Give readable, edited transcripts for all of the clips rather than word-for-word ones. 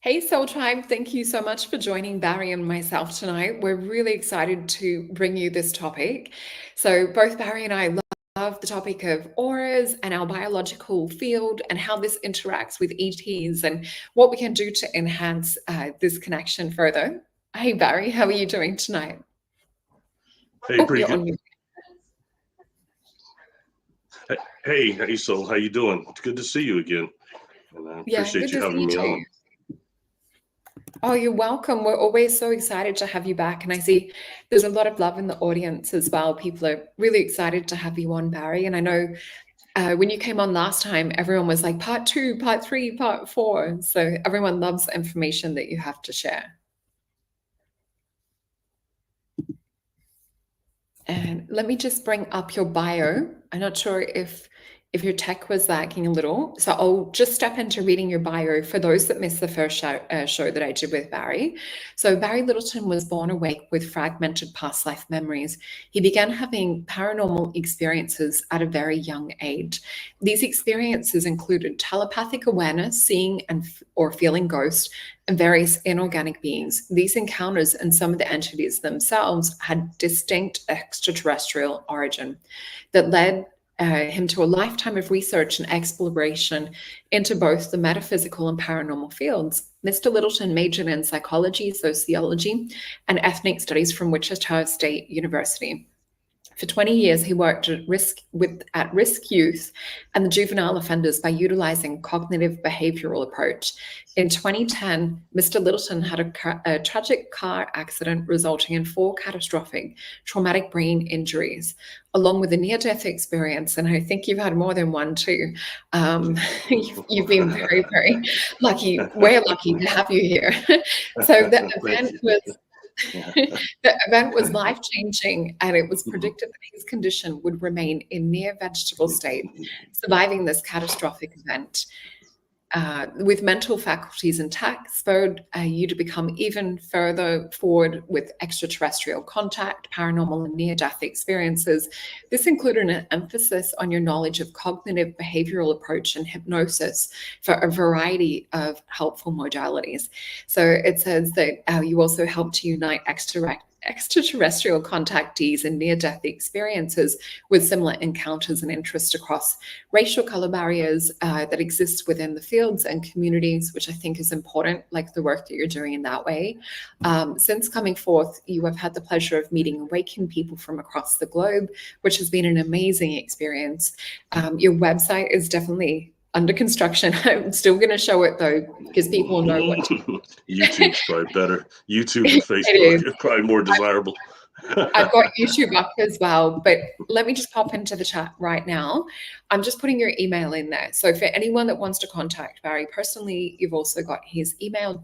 Hey, Soul Tribe, thank you so much for joining Barry and myself tonight. We're really excited to bring you this topic. So, both Barry and I love the topic of auras and our biological field and how this interacts with ETs and what we can do to enhance this connection further. Hey, Barry, how are you doing tonight? Hey, Oh, pretty you're good. on mute. Hey, Sol, how you doing? It's good to see you again, and I Yeah, appreciate good you to see having you me too. on. Oh, you're welcome. We're always so excited to have you back. And I see there's a lot of love in the audience as well. People are really excited to have you on, Barry. And I know when you came on last time, everyone was like, part two, part three, part four. So everyone loves the information that you have to share. And let me just bring up your bio. I'm not sure if your tech was lagging a little. So I'll just step into reading your bio for those that missed the first show that I did with Barry. So Barry Littleton was born awake with fragmented past life memories. He began having paranormal experiences at a very young age. These experiences included telepathic awareness, seeing or feeling ghosts, and various inorganic beings. These encounters and some of the entities themselves had distinct extraterrestrial origin that led him to a lifetime of research and exploration into both the metaphysical and paranormal fields. Mr. Littleton majored in psychology, sociology, and ethnic studies from Wichita State University. For 20 years, he worked at-risk youth and the juvenile offenders by utilizing cognitive behavioral approach. In 2010, Mr. Littleton had a tragic car accident resulting in 4 catastrophic traumatic brain injuries, along with a near-death experience. And I think you've had more than one too. You've been very, very lucky. We're lucky to have you here. So the Thank event you. was the event was life-changing, and it was predicted that his condition would remain in near vegetable state, surviving this catastrophic event. With mental faculties intact, spurred you to become even further forward with extraterrestrial contact, paranormal and near-death experiences. This included an emphasis on your knowledge of cognitive behavioral approach and hypnosis for a variety of helpful modalities. So it says that you also help to unite extraterrestrial contactees and near-death experiences with similar encounters and interests across racial color barriers that exist within the fields and communities, which I think is important, like the work that you're doing in that way. Since coming forth, you have had the pleasure of meeting awakened people from across the globe, which has been an amazing experience. Your website is definitely under construction. I'm still going to show it though, because people know what YouTube's probably better. YouTube and it Facebook is. are probably more desirable. I've got YouTube up as well, but let me just pop into the chat right now. I'm just putting your email in there. So for anyone that wants to contact Barry personally, you've also got his email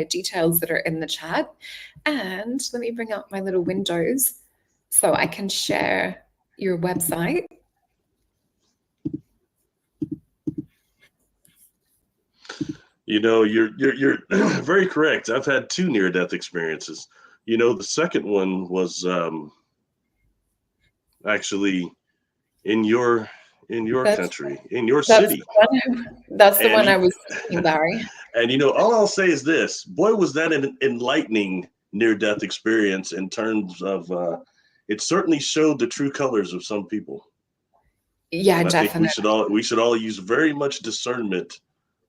details that are in the chat. And let me bring up my little windows so I can share your website. You're very correct. I've had 2 near-death experiences. The second one was actually in your That's country, in your that's city, that's the and one I was thinking, Barry. and all I'll say is this: boy, was that an enlightening near-death experience in terms of it certainly showed the true colors of some people. Yeah, And I think definitely. we should all use very much discernment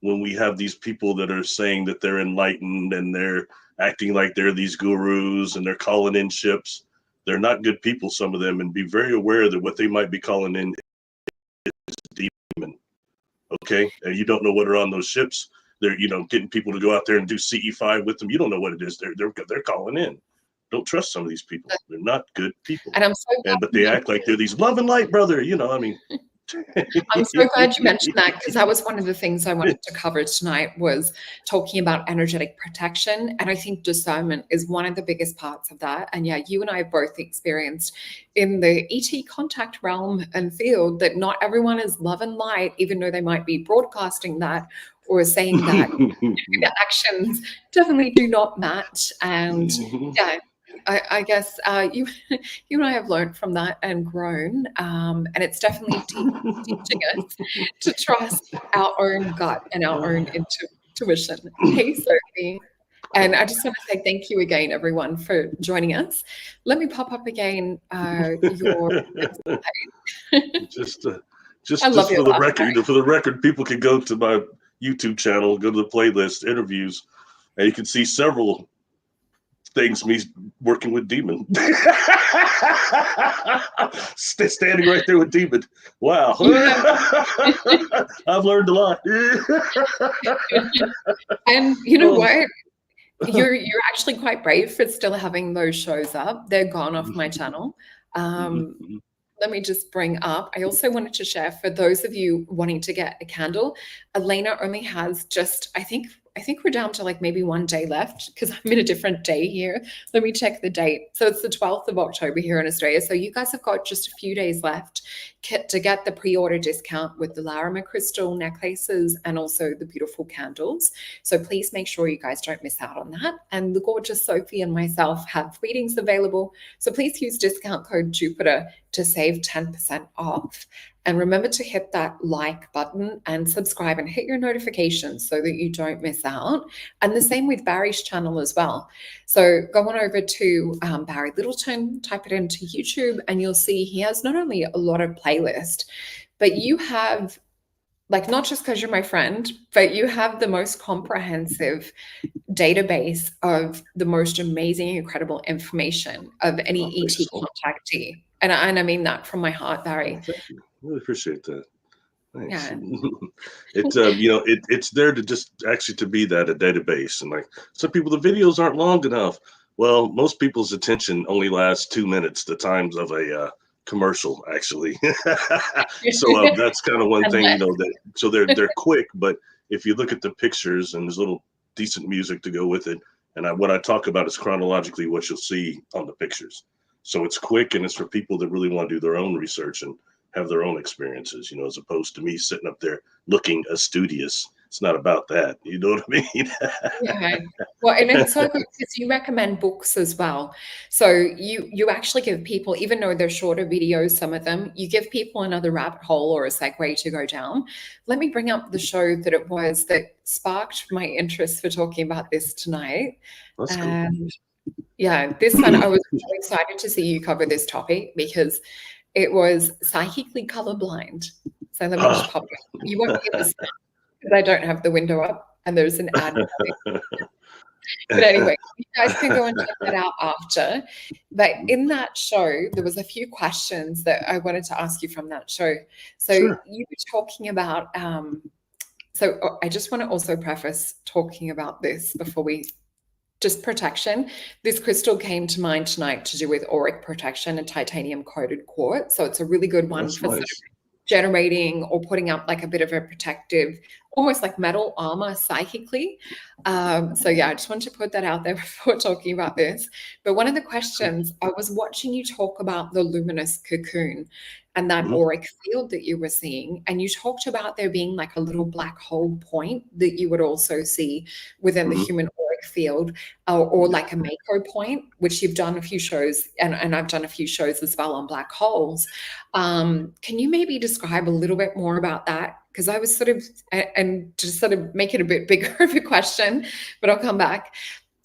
when we have these people that are saying that they're enlightened and they're acting like they're these gurus and they're calling in ships. They're not good people, some of them, and be very aware that what they might be calling in is a demon. Okay, and you don't know what are on those ships. They're getting people to go out there and do CE5 with them. You don't know what it is. They're calling in. Don't trust some of these people. They're not good people. And I'm so glad But you they act like they're these love and light, brother. I mean. I'm so glad you mentioned that, because that was one of the things I wanted to cover tonight, was talking about energetic protection. And I think discernment is one of the biggest parts of that. And yeah, you and I have both experienced in the ET contact realm and field that not everyone is love and light, even though they might be broadcasting that or saying that. The actions definitely do not match. And yeah, I guess you and I have learned from that and grown, and it's definitely teaching us to trust our own gut and our own tuition. Hey, Sophie. And I just want to say thank you again, everyone, for joining us. Let me pop up again your just I love just your for the laugh, record, Barry. for the record, people can go to my YouTube channel, go to the playlist interviews, and you can see several things me working with Demon. Standing right there with Demon. Wow. I've learned a lot. And you know Oh. what? You're actually quite brave for still having those shows up. They're gone off my channel. Let me just bring up. I also wanted to share for those of you wanting to get a candle. Elena only has just, I think we're down to like maybe 1 day left because I'm in a different day here. Let me check the date. So it's the 12th of October here in Australia. So you guys have got just a few days left to get the pre-order discount with the Larimar crystal necklaces and also the beautiful candles. So please make sure you guys don't miss out on that. And the gorgeous Sophie and myself have readings available. So please use discount code Jupiter to save 10% off. And remember to hit that like button and subscribe and hit your notifications so that you don't miss out. And the same with Barry's channel as well. So go on over to Barry Littleton, type it into YouTube, and you'll see he has not only a lot of playlists, but you have, like, not just because you're my friend, but you have the most comprehensive database of the most amazing, incredible information of any ET contactee. And I mean that from my heart, Barry. Thank you. Really appreciate that. Thanks. Yeah. It's there to just actually to be that a database. And like some people, the videos aren't long enough. Well, most people's attention only lasts 2 minutes, the times of a commercial, actually. So that's kind of one thing, that so they're quick, but if you look at the pictures and there's a little decent music to go with it, and what I talk about is chronologically what you'll see on the pictures. So it's quick and it's for people that really want to do their own research and have their own experiences, as opposed to me sitting up there looking studious. It's not about that. You know what I mean? Yeah. Well, and it's so good because you recommend books as well. So you actually give people, even though they're shorter videos, some of them, you give people another rabbit hole or a segue to go down. Let me bring up the show that it was that sparked my interest for talking about this tonight. That's cool. And yeah, this one, I was really excited to see you cover this topic because it was psychically colorblind. So let me just pop it. You won't get this because I don't have the window up and there's an ad. But anyway, you guys can go and check that out after. But in that show, there was a few questions that I wanted to ask you from that show. So Sure. you were talking about, so I just want to also preface talking about this before we just protection. This crystal came to mind tonight to do with auric protection and titanium coated quartz. So it's a really good one for sort of generating or putting up like a bit of a protective, almost like metal armor psychically. So yeah, I just wanted to put that out there before talking about this. But one of the questions, I was watching you talk about the luminous cocoon and that auric field that you were seeing. And you talked about there being like a little black hole point that you would also see within the human auric field, or like a Mako point, which you've done a few shows, and I've done a few shows as well on black holes. Can you maybe describe a little bit more about that? Because I was sort of, and just sort of make it a bit bigger of a question, but I'll come back.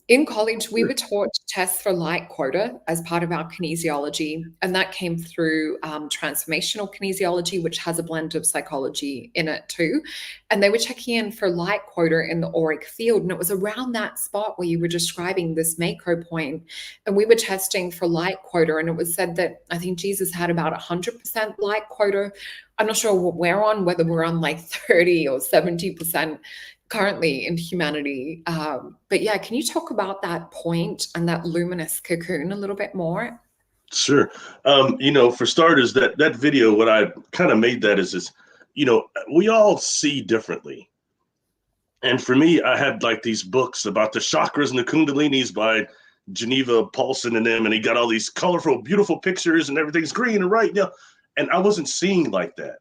In college, we were taught to test for light quota as part of our kinesiology, and that came through transformational kinesiology, which has a blend of psychology in it too. And they were checking in for light quota in the auric field, and it was around that spot where you were describing this Mako point, and we were testing for light quota, and it was said that I think Jesus had about 100% light quota. I'm not sure what we're on, whether we're on like 30 or 70% currently in humanity. But yeah, can you talk about that point and that luminous cocoon a little bit more? Sure. For starters, that video, what I kind of made that is, we all see differently. And for me, I had like these books about the chakras and the kundalinis by Geneva Paulson and them, and he got all these colorful, beautiful pictures and everything's green and right now. And I wasn't seeing like that.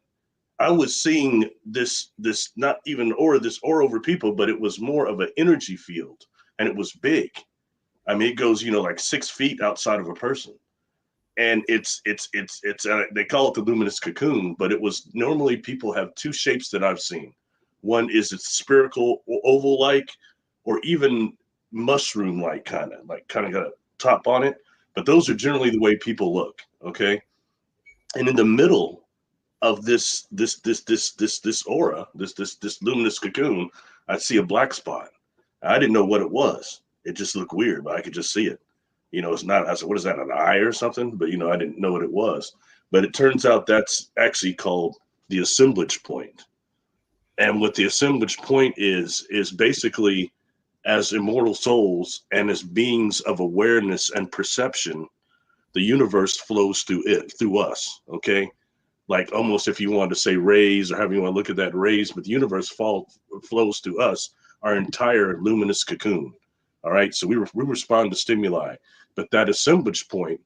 I was seeing this not even this aura over people, but it was more of an energy field, and it was big. I mean, it goes, like 6 feet outside of a person, and it's they call it the luminous cocoon, but it was normally people have two shapes that I've seen. One is it's spherical, oval-like, or even mushroom-like, kind of got a top on it. But those are generally the way people look. Okay, and in the middle of this aura, this luminous cocoon, I see a black spot. I didn't know what it was. It just looked weird, but I could just see it. It's not. I said, "What is that? An eye or something?" But I didn't know what it was. But it turns out that's actually called the assemblage point. And what the assemblage point is basically, as immortal souls and as beings of awareness and perception, the universe flows through us. Okay, like almost if you want to say rays or however you want to look at that, rays, but the universe flows through us, our entire luminous cocoon. All right, so we respond to stimuli, but that assemblage point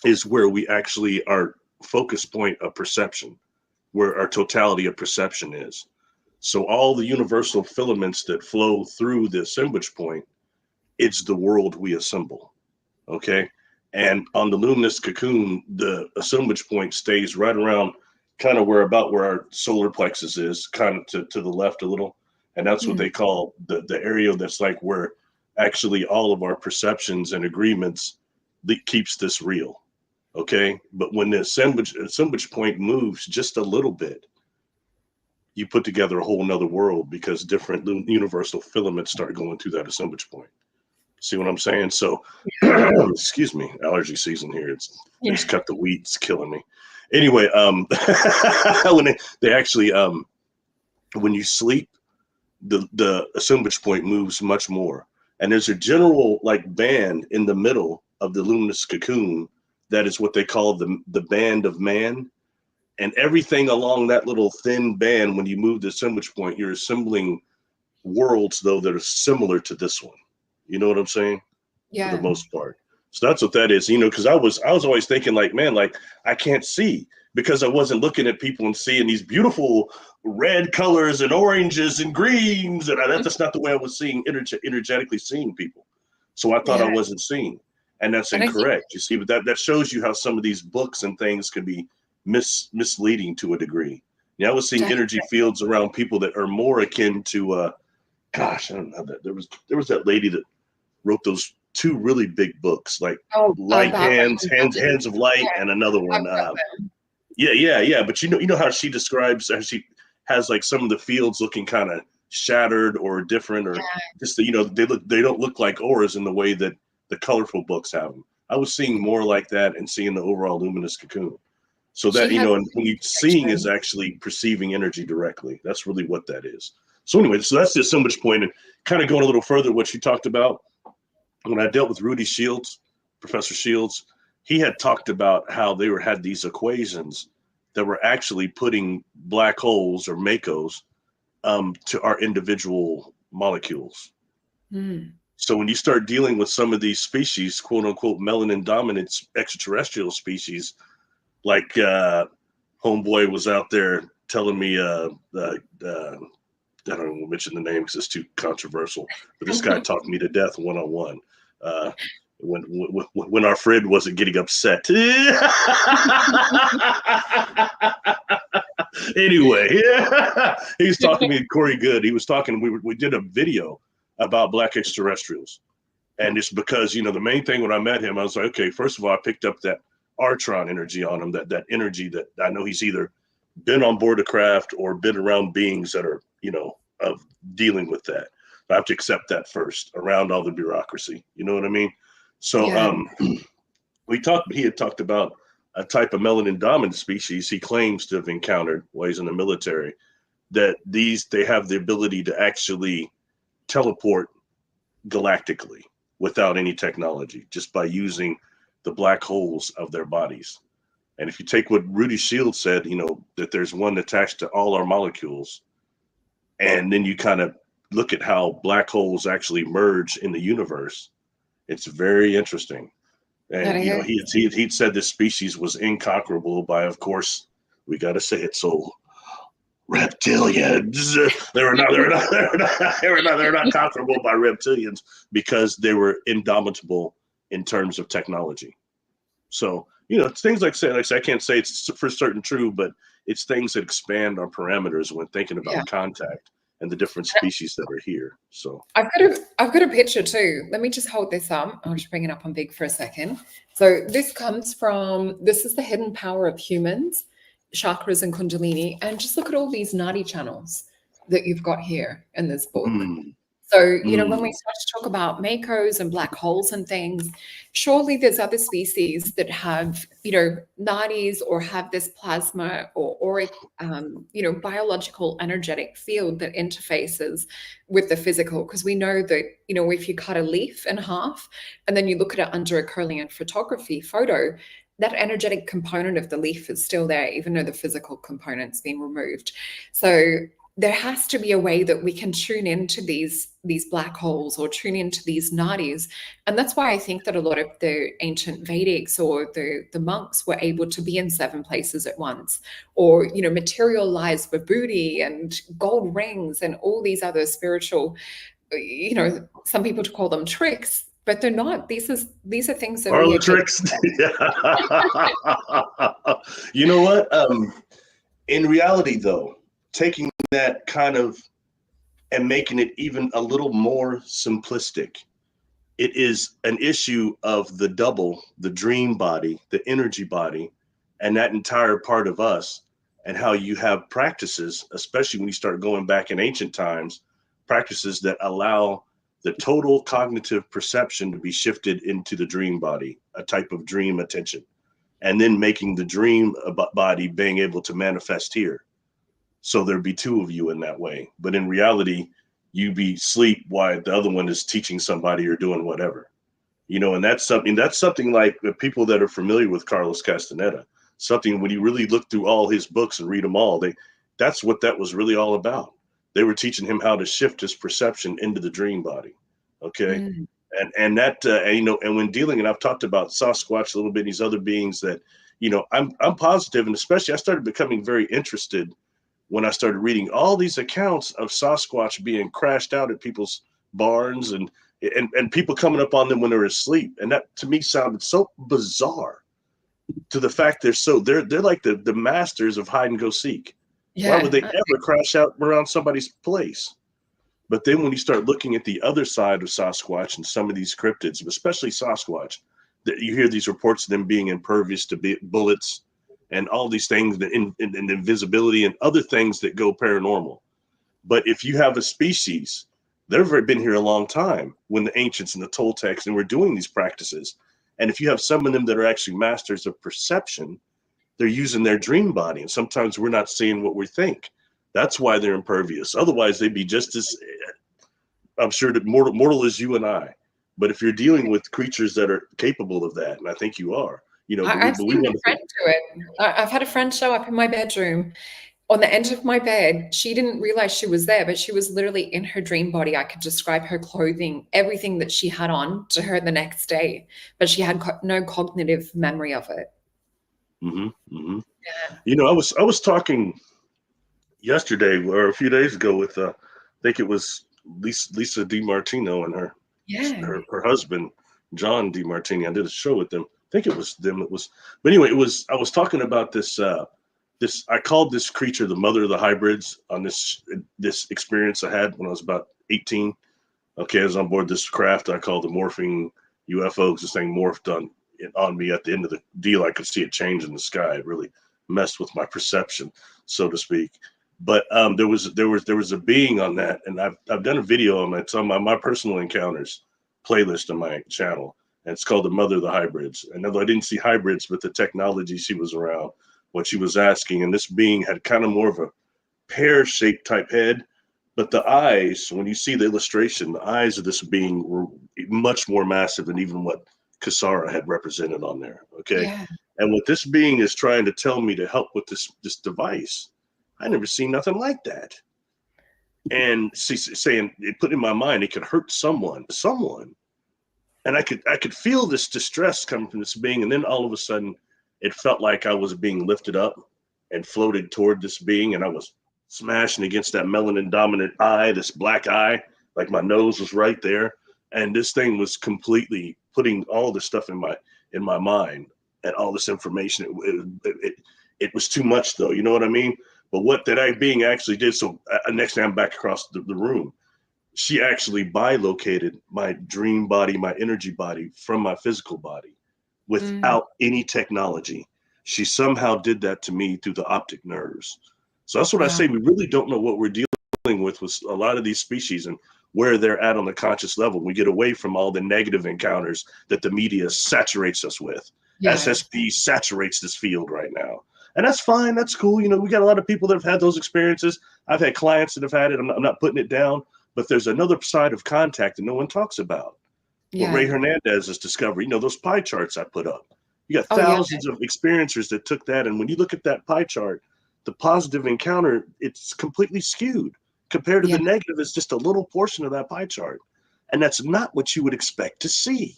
is where we actually our focus point of perception, where our totality of perception is. So all the universal filaments that flow through the assemblage point, it's the world we assemble. Okay. And on the luminous cocoon, the assemblage point stays right around kind of where our solar plexus is, kind of to the left a little. And that's what they call the area that's like where actually all of our perceptions and agreements that keeps this real. Okay. But when the assemblage point moves just a little bit, you put together a whole nother world because different universal filaments start going through that assemblage point. See what I'm saying? So, excuse me, allergy season here. It's cut the wheat. It's killing me. Anyway, when they actually, when you sleep, the assemblage point moves much more. And there's a general like band in the middle of the luminous cocoon that is what they call the band of man. And everything along that little thin band, when you move the assemblage point, you're assembling worlds, though, that are similar to this one. You know what I'm saying? Yeah. For the most part. So that's what that is, because I was always thinking like, man, like I can't see because I wasn't looking at people and seeing these beautiful red colors and oranges and greens. And that's not the way I was seeing energetically seeing people. So I thought I wasn't seeing. And that's incorrect. You see, but that shows you how some of these books and things can be misleading to a degree. Yeah, I was seeing energy fields around people that are more akin to gosh, I don't know that there was that lady that wrote those two really big books, like Light Hands of Light, and another one. Yeah. But you know how she describes how she has like some of the fields looking kind of shattered or different, or just they don't look like auras in the way that the colorful books have them. I was seeing more like that and seeing the overall luminous cocoon. So that, and when you seeing is actually perceiving energy directly. That's really what that is. So anyway, so that's the assemblage point. And kind of going a little further, what you talked about, when I dealt with Rudy Shields, Professor Shields, he had talked about how they had these equations that were actually putting black holes or MACOs to our individual molecules. So when you start dealing with some of these species, quote unquote, melanin dominant extraterrestrial species, like homeboy was out there telling me, I don't want to mention the name because it's too controversial, but this guy talked me to death one-on-one when our friend wasn't getting upset. Anyway, he was talking to me, Corey Good. He was talking, we did a video about black extraterrestrials. And it's because, the main thing when I met him, I was like, okay, first of all, I picked up that Artron energy on him, that energy that I know he's either been on board a craft or been around beings that are, of dealing with that. I have to accept that first around all the bureaucracy. You know what I mean? So he had talked about a type of melanin dominant species he claims to have encountered while he's in the military, that they have the ability to actually teleport galactically without any technology, just by using the black holes of their bodies. And if you take what Rudy Shields said, that there's one attached to all our molecules, and then you kind of look at how black holes actually merge in the universe, it's very interesting. And he'd said this species was inconquerable by, of course, we got to say it, so reptilians. They're not conquerable by reptilians because they were indomitable in terms of technology. So, things like I can't say it's for certain true, but it's things that expand our parameters when thinking Yeah. about contact and the different species that are here. So I've got a picture too. Let me just hold this up. I'll just bring it up on big for a second. So this is the hidden power of humans, chakras and kundalini. And just look at all these nadi channels that you've got here in this book. mm, So, when we mm. start to talk about makos and black holes and things, surely there's other species that have, nadis or have this plasma or auric, biological energetic field that interfaces with the physical. Because we know that, if you cut a leaf in half and then you look at it under a Kirlian photography photo, that energetic component of the leaf is still there, even though the physical component's been removed. So there has to be a way that we can tune into these black holes or tune into these nadis. And that's why I think that a lot of the ancient Vedics or the monks were able to be in 7 places at once, or, materialize vibhuti and gold rings and all these other spiritual, some people call them tricks, but they're not. These are things that we Parlor are capable tricks. You know what? In reality, though, taking that kind of and making it even a little more simplistic, it is an issue of the double, the dream body, the energy body, and that entire part of us, and how you have practices, especially when you start going back in ancient times, practices that allow the total cognitive perception to be shifted into the dream body, a type of dream attention, and then making the dream body being able to manifest here. So there'd be 2 of you in that way. But in reality, you be sleep while the other one is teaching somebody or doing whatever. And that's something like the people that are familiar with Carlos Castaneda, something when you really look through all his books and read them all, that's what that was really all about. They were teaching him how to shift his perception into the dream body. Okay. Mm. And that, and when dealing, and I've talked about Sasquatch a little bit, these other beings that, I'm positive, and especially I started becoming very interested when I started reading all these accounts of Sasquatch being crashed out at people's barns and people coming up on them when they're asleep. And that to me sounded so bizarre, to the fact they're like the masters of hide and go seek. Why would Yeah. they ever crash out around somebody's place? But then when you start looking at the other side of Sasquatch and some of these cryptids, especially Sasquatch, that you hear these reports of them being impervious to bullets and all these things, and invisibility and other things that go paranormal. But if you have a species, they've been here a long time when the ancients and the Toltecs and were doing these practices. And if you have some of them that are actually masters of perception, they're using their dream body. And sometimes we're not seeing what we think. That's why they're impervious. Otherwise, they'd be just as, I'm sure, that mortal as you and I. But if you're dealing with creatures that are capable of that, and I think you are, I've but we seen a want friend do it. I've had a friend show up in my bedroom on the edge of my bed. She didn't realize she was there, but she was literally in her dream body. I could describe her clothing, everything that she had on to her the next day, but she had no cognitive memory of it. hmm hmm Yeah. I was talking yesterday or a few days ago with I think it was Lisa DiMartino and Yeah. her husband John DiMartini. I did a show with them. I think it was them. But anyway, I was talking about this. I called this creature the mother of the hybrids on this experience I had when I was about 18. Okay, I was on board this craft I called the morphing UFO because this thing morphed on me at the end of the deal. I could see it change in the sky. It really messed with my perception, so to speak. But there was a being on that, and I've done a video on it. It's on my personal encounters playlist on my channel, and it's called the Mother of the Hybrids. And although I didn't see hybrids, but the technology she was around, what she was asking, and this being had kind of more of a pear-shaped type head, but the eyes, when you see the illustration, the eyes of this being were much more massive than even what Kasara had represented on there. Okay. Yeah. And what this being is trying to tell me to help with this device, I never seen nothing like that. And she's saying it put in my mind it could hurt someone. And I could feel this distress coming from this being. And then all of a sudden it felt like I was being lifted up and floated toward this being, and I was smashing against that melanin dominant eye, this black eye, like my nose was right there. And this thing was completely putting all this stuff in my mind and all this information. It was too much though, you know what I mean? But what that I being actually did, so next time I'm back across the room, she actually bilocated my dream body, my energy body from my physical body without any technology. She somehow did that to me through the optic nerves. So that's what I Wow. say. We really don't know what we're dealing with a lot of these species and where they're at on the conscious level. We get away from all the negative encounters that the media saturates us with. Yeah. SSP saturates this field right now. And that's fine. That's cool. You know, we got a lot of people that have had those experiences. I've had clients that have had it. I'm not putting it down, but there's another side of contact that no one talks about. What Ray Hernandez has discovered, you know, those pie charts I put up. You got thousands of experiencers that took that. And when you look at that pie chart, the positive encounter, it's completely skewed compared to the negative. It's just a little portion of that pie chart. And that's not what you would expect to see.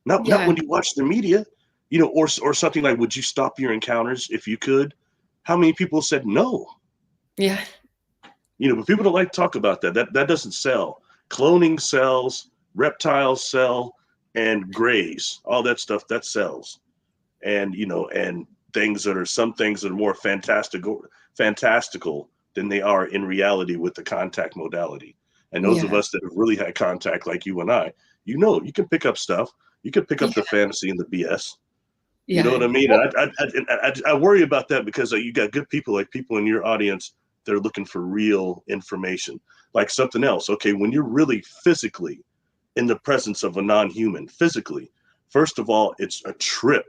Not when you watch the media, you know, or something like, would you stop your encounters if you could? How many people said no? Yeah. You know, but people don't like to talk about that. That doesn't sell. Cloning sells, reptiles sell, and grays, all that stuff that sells. And, you know, and some things that are more fantastical than they are in reality with the contact modality. And those of us that have really had contact like you and I, you know, you can pick up stuff. You can pick up the fantasy and the BS. You know what I mean? I worry about that because you got good people, like people in your audience, they're looking for real information, like something else. Okay, when you're really physically in the presence of a non-human, physically, first of all, it's a trip.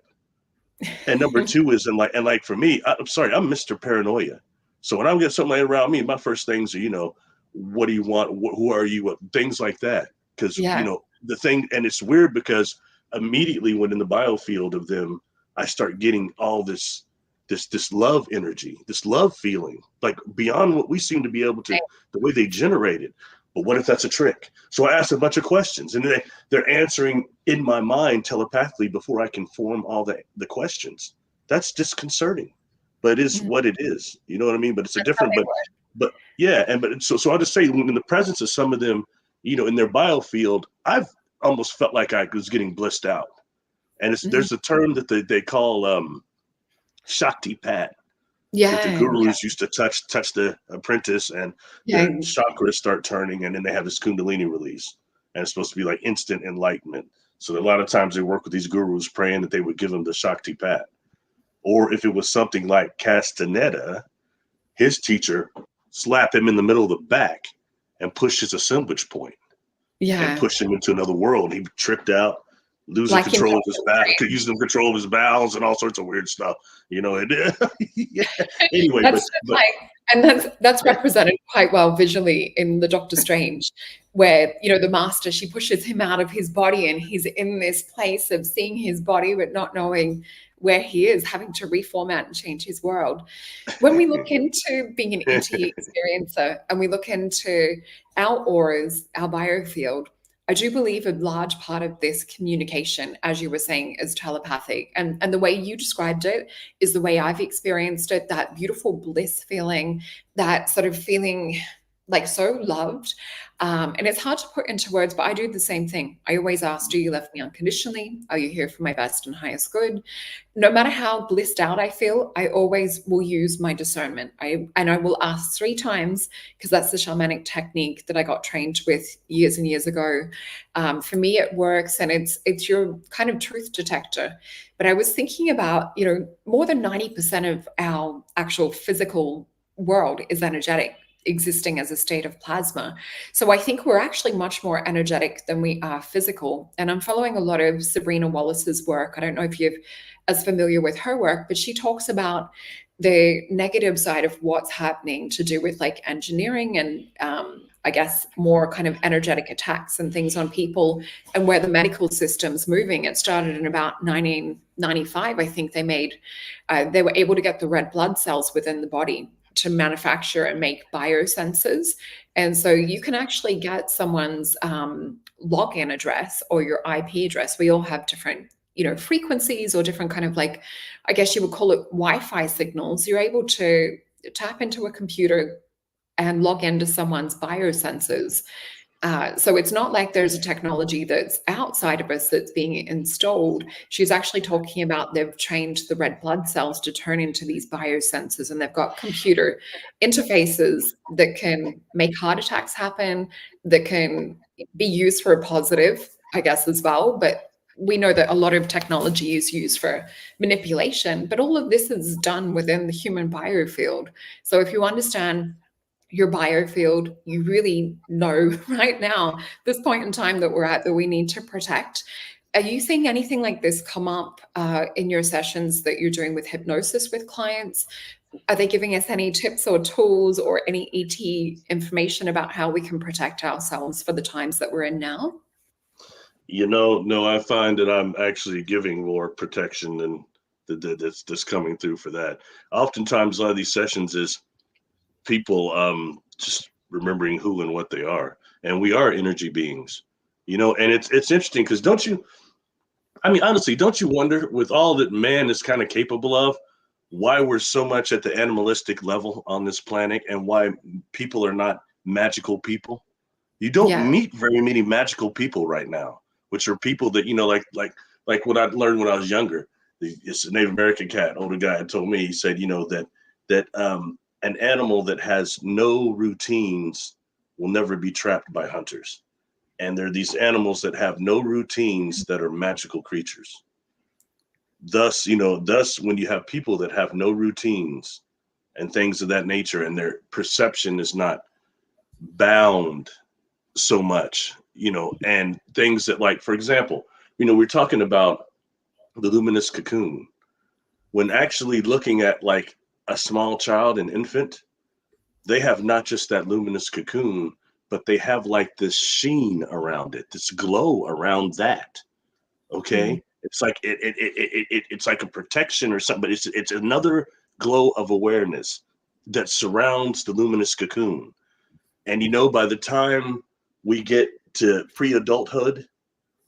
And number two is, and like for me, I'm sorry, I'm Mr. Paranoia. So when I'm getting something like around me, my first things are, you know, what do you want? Who are you? Things like that. Because, you know, the thing, and it's weird because immediately when in the biofield of them, I start getting all this love energy, this love feeling, like beyond what we seem to be able to, the way they generate it. But what if that's a trick? So I asked a bunch of questions and they're answering in my mind telepathically before I can form all the questions. That's disconcerting, but it is what it is. You know what I mean? But it's a different, but yeah. So I'll just say when in the presence of some of them, you know, in their biofield, I've almost felt like I was getting blissed out. And there's a term that they call Shakti Pat. That the gurus used to touch the apprentice and their chakras start turning, and then they have this Kundalini release, and it's supposed to be like instant enlightenment. So a lot of times they work with these gurus praying that they would give them the Shakti Pat. Or if it was something like Castaneda, his teacher slap him in the middle of the back and push his assemblage point and push him into another world. He tripped out, losing control of his bowels, using control of his bowels and all sorts of weird stuff. You know, anyway, that's represented quite well visually in the Doctor Strange, where, you know, the master, she pushes him out of his body and he's in this place of seeing his body but not knowing where he is, having to reformat and change his world. When we look into being an ET experiencer and we look into our auras, our biofield, I do believe a large part of this communication, as you were saying, is telepathic. And the way you described it is the way I've experienced it, that beautiful bliss feeling, that sort of feeling like so loved. And it's hard to put into words, but I do the same thing. I always ask, do you love me unconditionally? Are you here for my best and highest good? No matter how blissed out I feel, I always will use my discernment. I will ask 3 times, because that's the shamanic technique that I got trained with years and years ago. For me, it works, and it's your kind of truth detector. But I was thinking about, you know, more than 90% of our actual physical world is energetic, existing as a state of plasma. So I think we're actually much more energetic than we are physical. And I'm following a lot of Sabrina Wallace's work. I don't know if you're as familiar with her work, but she talks about the negative side of what's happening to do with like engineering and I guess more kind of energetic attacks and things on people, and where the medical system's moving. It started in about 1995, I think. They were able to get the red blood cells within the body to manufacture and make biosensors. And so you can actually get someone's login address or your IP address. We all have different, you know, frequencies or different kind of, like, I guess you would call it Wi-Fi signals. You're able to tap into a computer and log into someone's biosensors So it's not like there's a technology that's outside of us that's being installed. She's actually talking about they've trained the red blood cells to turn into these biosensors, and they've got computer interfaces that can make heart attacks happen, that can be used for a positive, I guess, as well. But we know that a lot of technology is used for manipulation, but all of this is done within the human biofield. So if you understand your biofield, you really know right now, this point in time that we're at, that we need to protect. Are you seeing anything like this come up in your sessions that you're doing with hypnosis with clients? Are they giving us any tips or tools or any ET information about how we can protect ourselves for the times that we're in now? No, I find that I'm actually giving more protection than that's coming through for that. Oftentimes, a lot of these sessions is people just remembering who and what they are, and we are energy beings, and it's interesting because honestly, don't you wonder, with all that man is kind of capable of, why we're so much at the animalistic level on this planet, and why people are not magical people? You don't Yeah. meet very many magical people right now, which are people that, like what I learned when I was younger. It's a Native American cat, older guy had told me. He said, that an animal that has no routines will never be trapped by hunters. And there are these animals that have no routines that are magical creatures. Thus, when you have people that have no routines and things of that nature, and their perception is not bound so much, and things that, like, for example, we're talking about the luminous cocoon, when actually looking at like a small child, an infant, they have not just that luminous cocoon, but they have like this sheen around it, this glow around that. Mm. Okay. It's like it's like a protection or something, but it's another glow of awareness that surrounds the luminous cocoon. And by the time we get to pre-adulthood,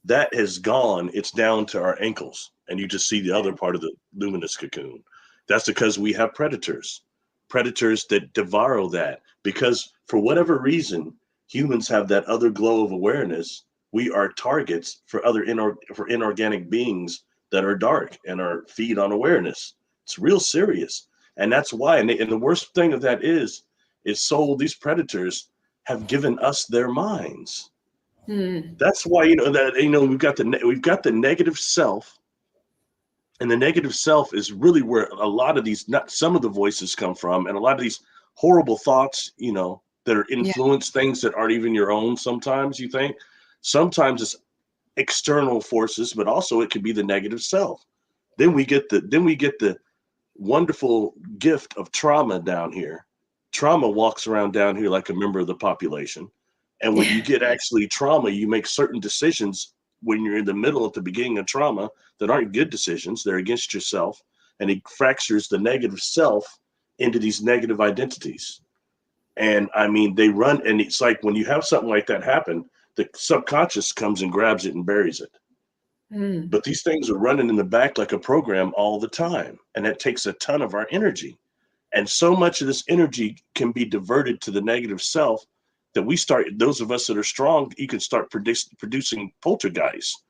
that has gone. It's down to our ankles, and you just see the other part of the luminous cocoon. That's because we have predators that devour that, because for whatever reason, humans have that other glow of awareness. We are targets for other for inorganic beings that are dark and are feed on awareness. It's real serious. And that's why, and the worst thing of that is these predators have given us their minds. Mm. That's why, we've got the negative self, and the negative self is really where a lot of these, not some of the voices come from, and a lot of these horrible thoughts, that are Yeah. influenced, things that aren't even your own. Sometimes you think, sometimes it's external forces, but also it could be the negative self. Then we get the wonderful gift of trauma down here. Trauma walks around down here like a member of the population. And when you Yeah. get actually trauma, you make certain decisions when you're in the middle at the beginning of trauma that aren't good decisions. They're against yourself. And it fractures the negative self into these negative identities. And I mean, they run, and it's like when you have something like that happen, the subconscious comes and grabs it and buries it. Mm. But these things are running in the back like a program all the time. And that takes a ton of our energy. And so much of this energy can be diverted to the negative self that those of us that are strong, you can start producing poltergeists.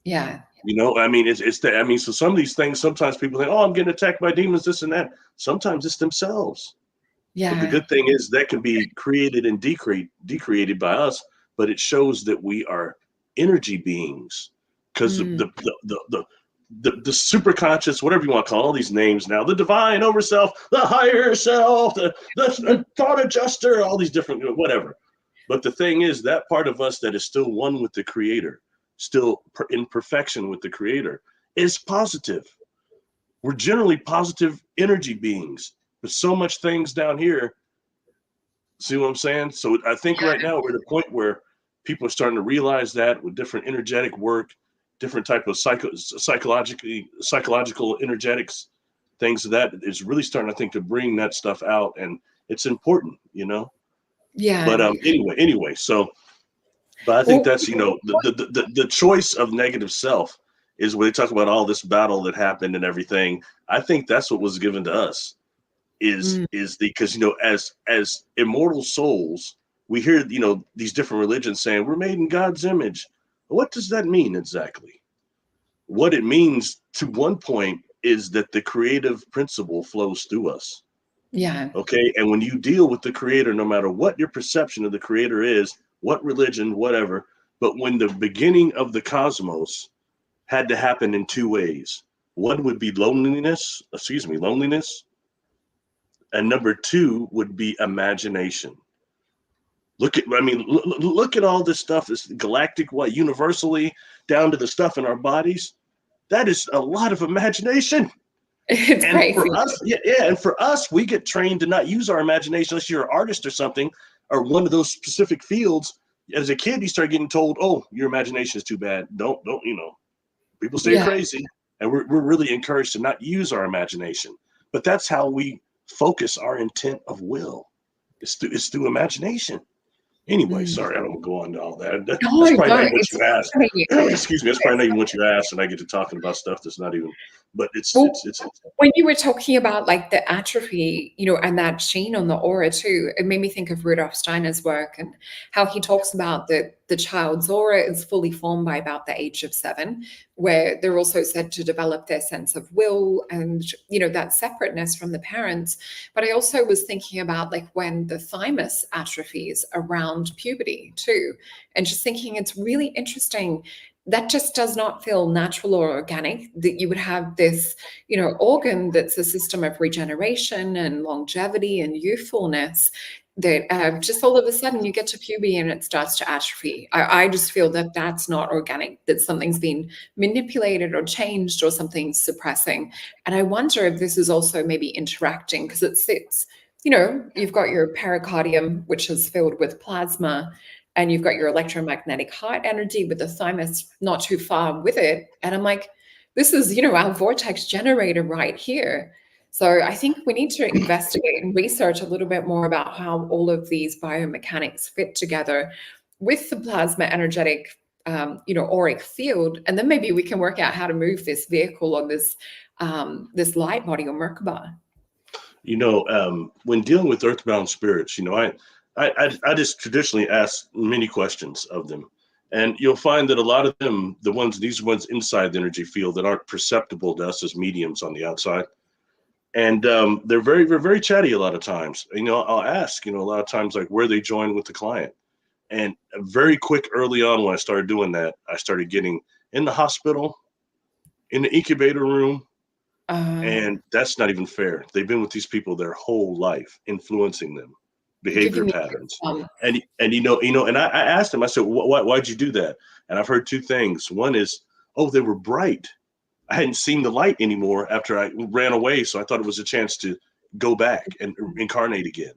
Yeah. I mean, so some of these things, sometimes people think, oh, I'm getting attacked by demons, this and that. Sometimes it's themselves. But the Yeah. good thing is that can be created and decreated by us, but it shows that we are energy beings, because Mm. the super conscious, whatever you want to call all these names now, the divine overself, the higher self, the thought adjuster, all these different whatever. But the thing is, that part of us that is still one with the creator, still in perfection with the creator, is positive. We're generally positive energy beings, but so much things down here. See what I'm saying? So I think right now we're at a point where people are starting to realize that, with different energetic work, different type of psychological energetics, things of that is really starting, I think, to bring that stuff out, and it's important. But Yeah. anyway, so, but I think Well, that's, the choice of negative self is when they talk about all this battle that happened and everything. I think that's what was given to us, is mm. because, as immortal souls, we hear, these different religions saying we're made in God's image. What does that mean exactly? What it means to one point is that the creative principle flows through us. Yeah. Okay. And when you deal with the creator, no matter what your perception of the creator is, what religion, whatever, but when the beginning of the cosmos had to happen in two ways, one would be loneliness, and number two would be imagination. Look at all this stuff, this galactic, universally down to the stuff in our bodies. That is a lot of imagination. It's And crazy. for us, and for us, we get trained to not use our imagination unless you're an artist or something, or one of those specific fields. As a kid, you start getting told, "Oh, your imagination is too bad. Don't." People say Yeah. crazy, and we're really encouraged to not use our imagination. But that's how we focus our intent of will. It's through imagination. Anyway, Mm. sorry, I don't go on to all that. No, That's probably no, not even what it's you asked. funny. Excuse me. That's probably not even what you asked, and I get to talking about stuff that's not even. But it's Well, it's it's. when you were talking about like the atrophy, and that sheen on the aura too, it made me think of Rudolf Steiner's work and how he talks about the child's aura is fully formed by about the age of 7, where they're also said to develop their sense of will and, that separateness from the parents. But I also was thinking about like when the thymus atrophies around puberty too, and just thinking it's really interesting. That just does not feel natural or organic, that you would have this organ that's a system of regeneration and longevity and youthfulness, that just all of a sudden you get to puberty and it starts to atrophy. I just feel that that's not organic, that something's been manipulated or changed or something's suppressing. And I wonder if this is also maybe interacting, because it sits, you've got your pericardium, which is filled with plasma, and you've got your electromagnetic heart energy with the thymus not too far with it. And I'm like, this is, our vortex generator right here. So I think we need to investigate and research a little bit more about how all of these biomechanics fit together with the plasma energetic, auric field. And then maybe we can work out how to move this vehicle on this light body or Merkaba. When dealing with earthbound spirits, I just traditionally ask many questions of them. And you'll find that a lot of them, these ones inside the energy field that aren't perceptible to us as mediums on the outside. And they're very chatty a lot of times. I'll ask, a lot of times, like where they join with the client. And very quick early on when I started doing that, I started getting in the hospital, in the incubator room. And that's not even fair. They've been with these people their whole life, influencing them, behavior Giving me patterns. some. And and I asked them, I said, why'd you do that? And I've heard two things. One is, oh, they were bright. I hadn't seen the light anymore after I ran away. So I thought it was a chance to go back and incarnate again.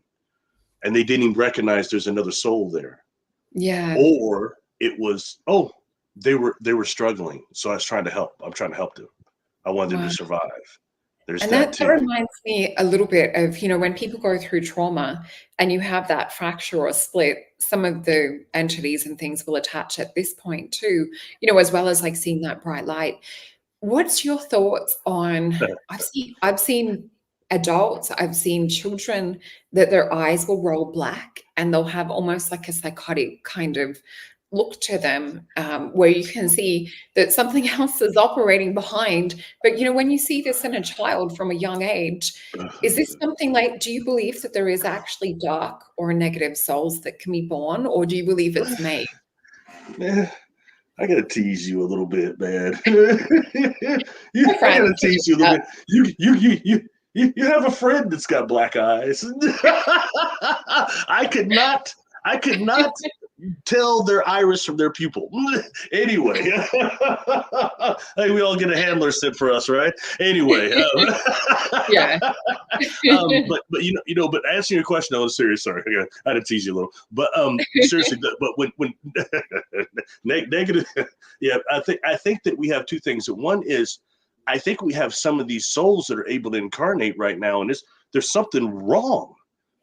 And they didn't even recognize there's another soul there. Yeah. Or it was, oh, they were struggling. So I was trying to help. I'm trying to help them. I wanted them to survive. There's And that that too. reminds me a little bit of, when people go through trauma and you have that fracture or split, some of the entities and things will attach at this point too, as well as like seeing that bright light. What's your thoughts on, I've seen adults, I've seen children that their eyes will roll black and they'll have almost like a psychotic kind of look to them, where you can see that something else is operating behind. But when you see this in a child from a young age, is this something like, do you believe that there is actually dark or negative souls that can be born, or do you believe it's made? Yeah, I gotta tease you a little bit, man. I gotta tease you a little bit. You have a friend that's got black eyes. I could not tell their iris from their pupil. Anyway, hey, we all get a handler sit for us, right? Anyway, Yeah. but answering your question, I was serious. Sorry, I had to tease you a little, but seriously, but when negative, yeah, I think that we have two things. One is, I think we have some of these souls that are able to incarnate right now, and there's something wrong.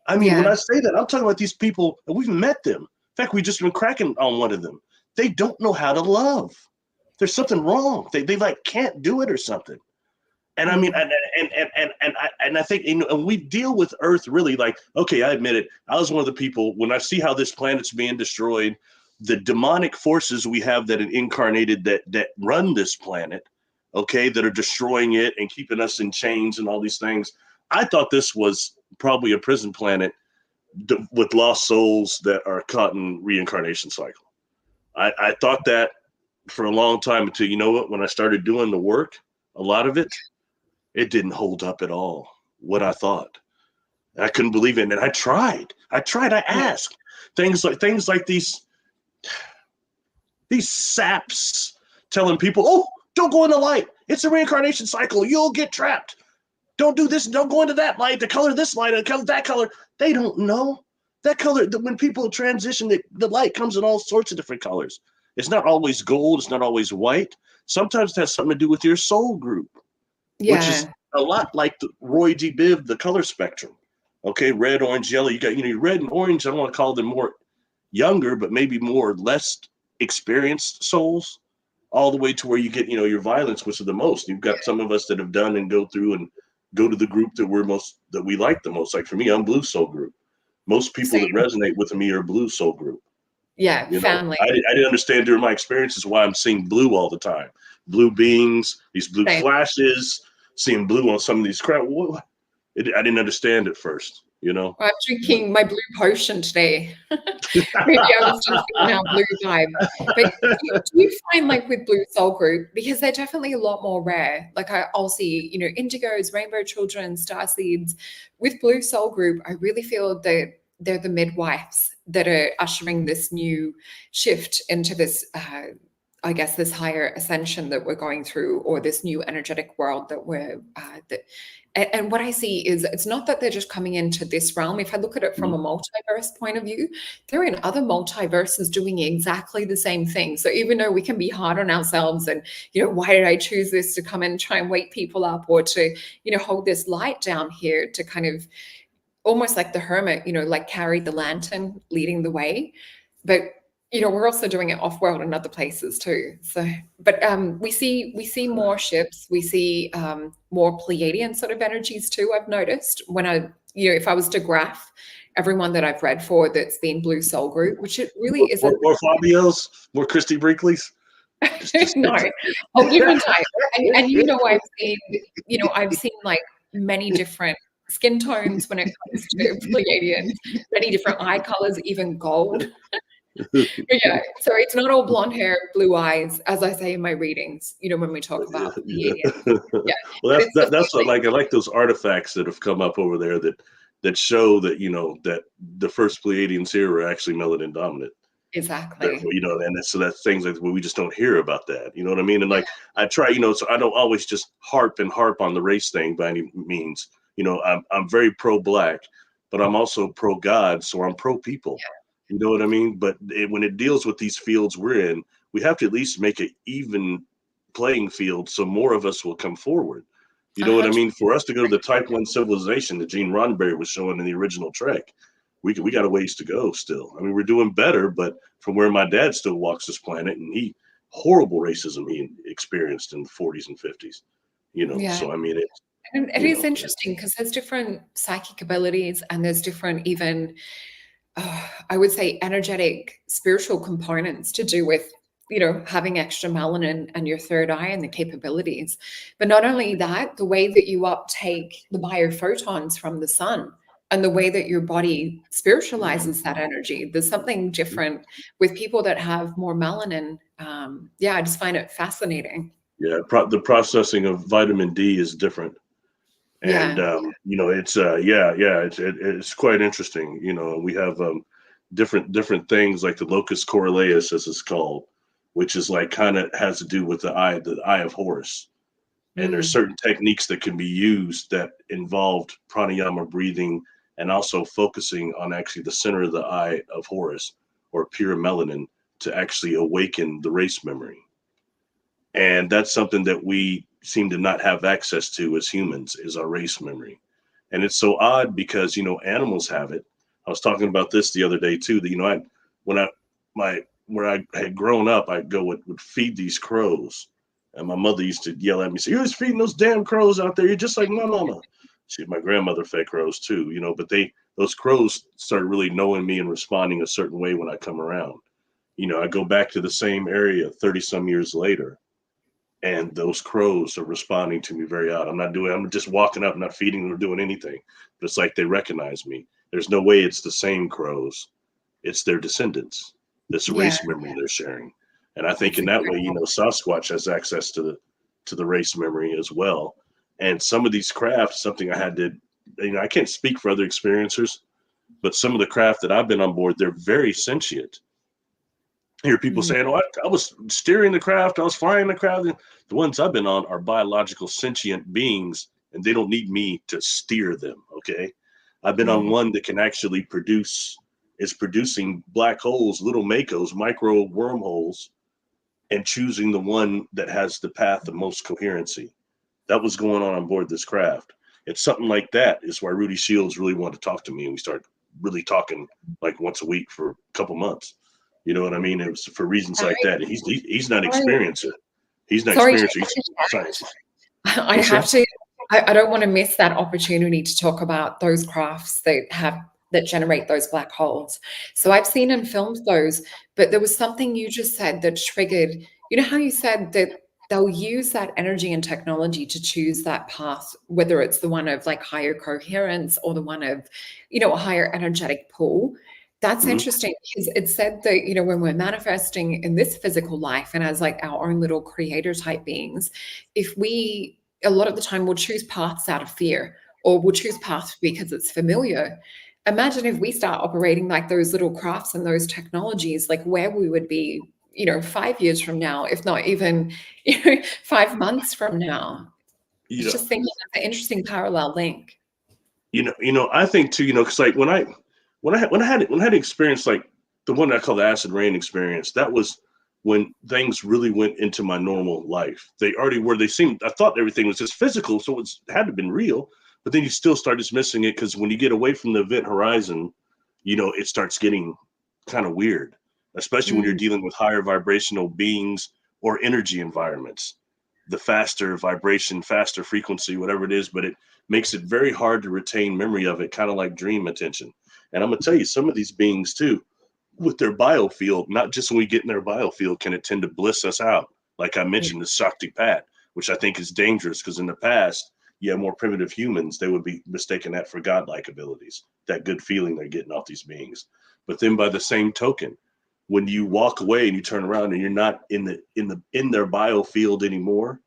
I mean, when I say that, I'm talking about these people, and we've met them. In fact, we've just been cracking on one of them. They don't know how to love. There's something wrong. They like can't do it or something. And I mean, I think, and we deal with Earth really like, okay, I admit it. I was one of the people when I see how this planet's being destroyed, the demonic forces we have that are incarnated that run this planet, okay, that are destroying it and keeping us in chains and all these things. I thought this was probably a prison planet with lost souls that are caught in reincarnation cycle. I thought that for a long time until, you know what, when I started doing the work, a lot of it didn't hold up at all what I thought. I couldn't believe it. And I tried, I asked things like these saps telling people, oh, don't go in the light. It's a reincarnation cycle. You'll get trapped. Don't do this. Don't go into that light. The color of this light, the color that color. They don't know that color. When people transition, the light comes in all sorts of different colors. It's not always gold. It's not always white. Sometimes it has something to do with your soul group, which is a lot like the Roy G. Biv, the color spectrum. Okay, red, orange, yellow. You got, red and orange. I don't want to call them more younger, but maybe more less experienced souls, all the way to where you get, your violence, which is the most. You've got some of us that have done and go through and go to the group that we like the most. Like for me, I'm blue soul group. Most people that resonate with me are blue soul group. Yeah, family. I didn't understand during my experiences why I'm seeing blue all the time. Blue beings, these blue flashes, seeing blue on some of these crap. I didn't understand at first, Well, I'm drinking my blue potion today. Maybe I was just feeling our blue vibe. But do you find, like, with Blue Soul Group, because they're definitely a lot more rare, like I'll see, indigos, rainbow children, star seeds. With Blue Soul Group, I really feel that they're the midwives that are ushering this new shift into this, I guess, this higher ascension that we're going through, or this new energetic world that we're and what I see is it's not that they're just coming into this realm. If I look at it from a multiverse point of view, they're in other multiverses doing exactly the same thing. So even though we can be hard on ourselves and, why did I choose this to come and try and wake people up, or to, hold this light down here to kind of almost like the hermit, like carry the lantern leading the way. But we're also doing it off-world in other places too. So, but we see more ships. We see more Pleiadian sort of energies too. I've noticed when if I was to graph everyone that I've read for that's been Blue Soul Group, which it really isn't. More Fabio's, more Christy Brinkley's. No, I'll give you time. And I've seen like many different skin tones when it comes to Pleiadians, many different eye colors, even gold. Yeah, so it's not all blonde hair, blue eyes, as I say in my readings, when we talk about Pleiadians. Yeah. Well, that's what, like, I like those artifacts that have come up over there that show that, that the first Pleiadians here were actually melanin dominant. Exactly. And so that's things like we just don't hear about that. You know what I mean? And like, I try, so I don't always just harp on the race thing by any means. I'm very pro-Black, but I'm also pro-God, so I'm pro-people. Yeah. You know what I mean? But when it deals with these fields we're in, we have to at least make an even playing field so more of us will come forward. You know what I mean? For us to go to the Type 1 civilization that Gene Roddenberry was showing in the original Trek, we got a ways to go still. I mean, we're doing better, but from where my dad still walks this planet, and horrible racism he experienced in the 40s and 50s. So I mean, it is interesting because there's different psychic abilities, and there's different even I would say energetic spiritual components to do with having extra melanin and your third eye and the capabilities. But not only that, the way that you uptake the biophotons from the sun and the way that your body spiritualizes that energy, there's something different with people that have more melanin. I just find it fascinating. Yeah, the processing of vitamin D is different. And it's quite interesting. We have different things like the locus coeruleus, as it's called, which is like kind of has to do with the eye of Horus. And there's certain techniques that can be used that involved pranayama breathing and also focusing on actually the center of the eye of Horus, or pure melanin, to actually awaken the race memory. And that's something that we seem to not have access to as humans, is our race memory. And it's so odd because, animals have it. I was talking about this the other day too, that, where I had grown up, would feed these crows And my mother used to yell at me, say, "You're just feeding those damn crows out there. You're just like my mama." My grandmother fed crows too, but those crows started really knowing me and responding a certain way when I come around. I go back to the same area 30 some years later, and those crows are responding to me very odd. I'm just walking up, not feeding them or doing anything. But it's like they recognize me. There's no way it's the same crows. It's their descendants. This Yeah, race memory they're sharing. And I think that's in that way, incredible. Sasquatch has access to the race memory as well. And some of these crafts, something I had to, I can't speak for other experiencers, but some of the craft that I've been on board, they're very sentient. I hear people Mm, saying, "Oh, I was steering the craft, I was flying the craft." The ones I've been on are biological sentient beings, and they don't need me to steer them. Okay, I've been on mm, one that can actually is producing black holes, little makos, micro wormholes, and choosing the one that has the path of most coherency. That was going on board this craft. It's something like that is why Rudy Shields really wanted to talk to me, and we started really talking like once a week for a couple months. You know what I mean? It was for reasons like that. And he's not sorry, experiencer. He's not sorry to experiencer. He's scientist. I What's have that? to. I don't want to miss that opportunity to talk about those crafts that generate those black holes. So I've seen and filmed those, but there was something you just said that triggered. You know how you said that they'll use that energy and technology to choose that path, whether it's the one of like higher coherence or the one of, a higher energetic pull. That's Mm-hmm. interesting because it said that, when we're manifesting in this physical life and as like our own little creator type beings, if we a lot of the time we'll choose paths out of fear or we'll choose paths because it's familiar. Imagine if we start operating like those little crafts and those technologies, like where we would be, 5 years from now, if not even, 5 months from now. You It's know, just thinking that's an interesting parallel link. I think too, because like when I had experience like the one that I call the acid rain experience, that was when things really went into my normal life. They already were. I thought everything was just physical, so it had to have been real. But then you still start dismissing it because when you get away from the event horizon, it starts getting kind of weird, especially when you're Mm, dealing with higher vibrational beings or energy environments. The faster vibration, faster frequency, whatever it is, but it makes it very hard to retain memory of it, kind of like dream attention. And I'm gonna tell you, some of these beings too, with their biofield, not just when we get in their biofield, can it tend to bliss us out. Like I yeah, mentioned, the Shakti Pat, which I think is dangerous because in the past, you have more primitive humans, they would be mistaken that for godlike abilities, that good feeling they're getting off these beings. But then by the same token, when you walk away and you turn around and you're not in their biofield anymore,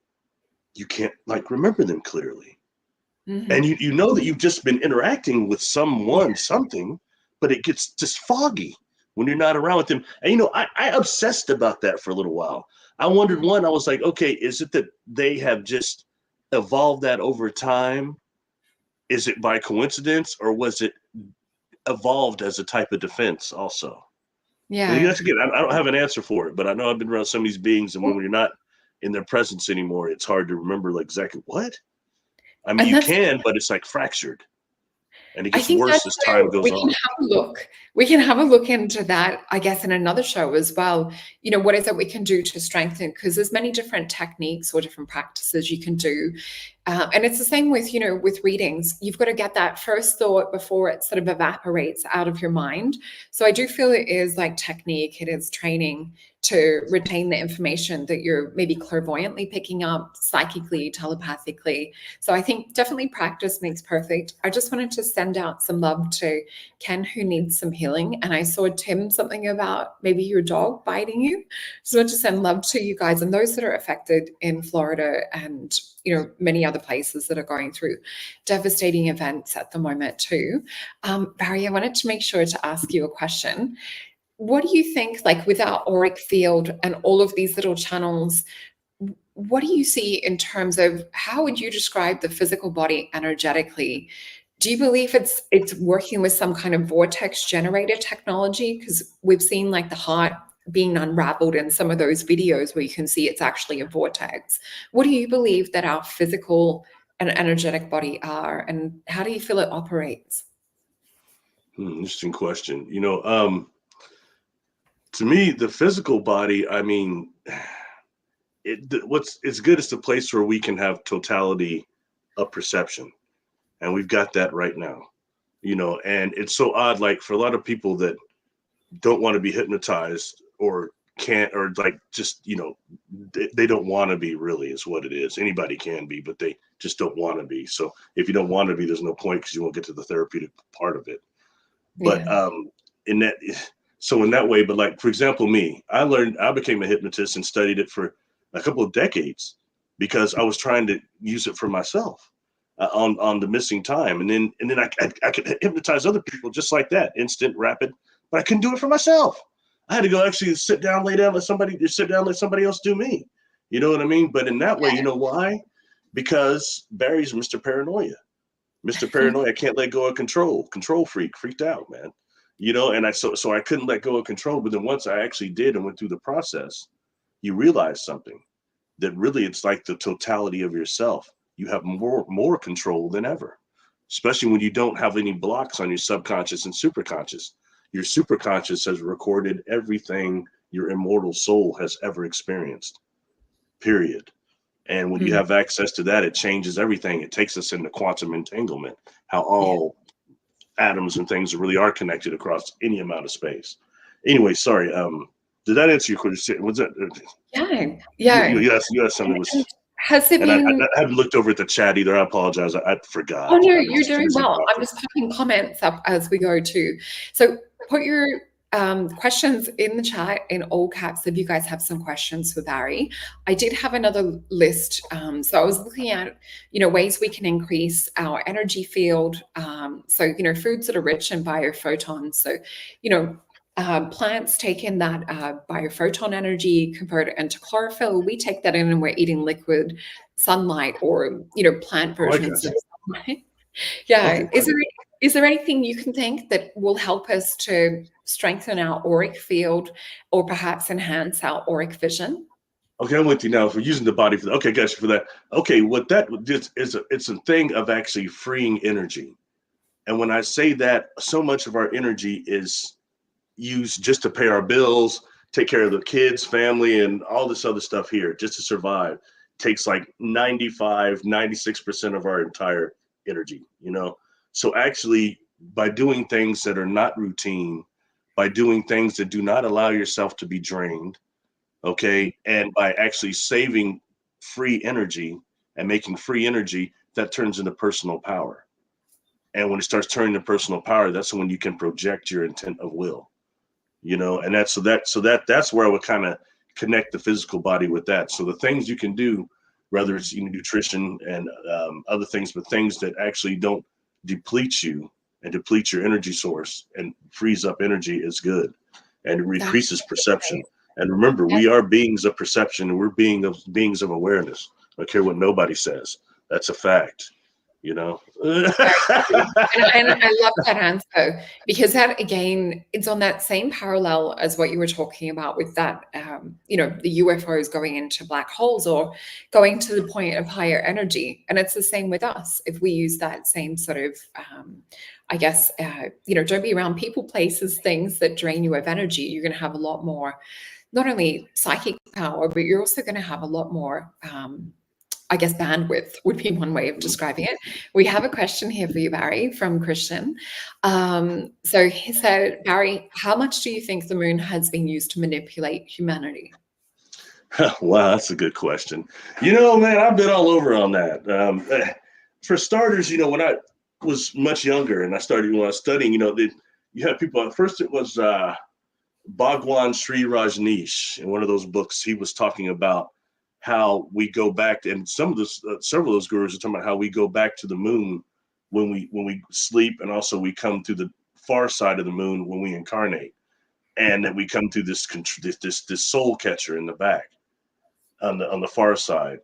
you can't like remember them clearly. And mhm, you know that you've just been interacting with yeah, someone, something, but it gets just foggy when you're not around with them. And I obsessed about that for a little while. I wondered mm, one, I was like, okay, is it that they have just evolved that over time? Is it by coincidence or was it evolved as a type of defense also? And yeah. that's again, I don't have an answer for it, but I know I've been around some of these beings, and when you're not in their presence anymore, it's hard to remember like exactly what. I mean, And you that's can, but it's like fractured, and it I gets think worse that's as where time goes we can on. have a look. We can have a look into that, I guess, in another show as well. What is it we can do to strengthen? Because there's many different techniques or different practices you can do. And it's the same with, with readings. You've got to get that first thought before it sort of evaporates out of your mind. So I do feel it is like technique, it is training to retain the information that you're maybe clairvoyantly picking up, psychically, telepathically. So I think definitely practice makes perfect. I just wanted to send out some love to Ken, who needs some healing. And I saw Tim something about maybe your dog biting you. So I want to send love to you guys and those that are affected in Florida and many other places that are going through devastating events at the moment too. Barry, I wanted to make sure to ask you a question. What do you think, like with our auric field and all of these little channels, what do you see in terms of how would you describe the physical body energetically? Do you believe it's working with some kind of vortex generator technology? Because we've seen like the heart being unraveled in some of those videos where you can see it's actually a vortex. What do you believe that our physical and energetic body are, and how do you feel it operates? Interesting question. To me, the physical body, I mean, what's it's good is the place where we can have totality of perception, and we've got that right now. And it's so odd, like for a lot of people that don't want to be hypnotized or can't, or like just they don't want to be, really is what it is. Anybody can be, but they just don't want to be. So if you don't want to be, there's no point, because you won't get to the therapeutic part of it. But Yeah. in that so in that way, but like for example, I became a hypnotist and studied it for a couple of decades because I was trying to use it for myself, on the missing time, and then I could hypnotize other people just like that, instant, rapid, but I couldn't do it for myself. I had to go actually sit down, lay down, let somebody else do me. You know what I mean? But in that way, you know why? Because Barry's Mr. Paranoia. Mr. Paranoia, I can't let go of control freak, freaked out, man. And so I couldn't let go of control. But then once I actually did and went through the process, you realize something, that really it's like the totality of yourself. You have more control than ever, especially when you don't have any blocks on your subconscious and superconscious. Your superconscious has recorded everything your immortal soul has ever experienced, period. And when you Mm. have access to that, it changes everything. It takes us into quantum entanglement, how Yeah. all atoms and things really are connected across any amount of space. Anyway, sorry. Did that answer your question? Was that Yeah. you, Yeah. you asked something that And was, has there and I been haven't looked over at the chat either. I apologize. I Oh, forgot. no, I was you're just too doing busy well. I'm talking. just putting comments up as we go too. So put your questions in the chat in all caps if you guys have some questions for Barry. I did have another list. So I was looking at, ways we can increase our energy field. So, foods that are rich in biophotons. So, plants take in that biophoton energy, convert it into chlorophyll. We take that in and we're eating liquid sunlight, or plant Oh, I versions got of you. sunlight. Yeah. Okay. Is there anything you can think that will help us to strengthen our auric field, or perhaps enhance our auric vision? Okay, I'm with you now. If we're using the body for that. Okay, got you for that. Okay, what that is it's a thing of actually freeing energy. And when I say that, so much of our energy is used just to pay our bills, take care of the kids, family, and all this other stuff here just to survive. Takes like 96% of our entire energy. So actually, by doing things that are not routine, by doing things that do not allow yourself to be drained, okay, and by actually saving free energy and making free energy, that turns into personal power. And when it starts turning to personal power, that's when you can project your intent of will. And that's where I would kind of connect the physical body with that. So the things you can do, whether it's nutrition and other things, but things that actually don't deplete you and deplete your energy source and frees up energy, is good, and it That's increases perception. great. And remember, Yes. we are beings of perception, and we're beings of awareness. I don't care what nobody says. That's a fact. You know. Very true. And I love that answer, because that, again, it's on that same parallel as what you were talking about with that, the UFOs going into black holes, or going to the point of higher energy. And it's the same with us. If we use that same sort of, I guess, don't be around people, places, things that drain you of energy, you're going to have a lot more, not only psychic power, but you're also going to have a lot more, I guess bandwidth would be one way of describing it. We have a question here for you, Barry, from Christian. So he said, Barry, how much do you think the moon has been used to manipulate humanity? Wow, that's a good question. Man, I've been all over on that. For starters, when I was much younger and I started studying, you had people. At first, it was Bhagwan Sri Rajneesh. In one of those books, he was talking about how we go back, and several of those gurus are talking about how we go back to the moon when we sleep, and also we come to the far side of the moon when we incarnate, and that we come through this soul catcher in the back on the far side.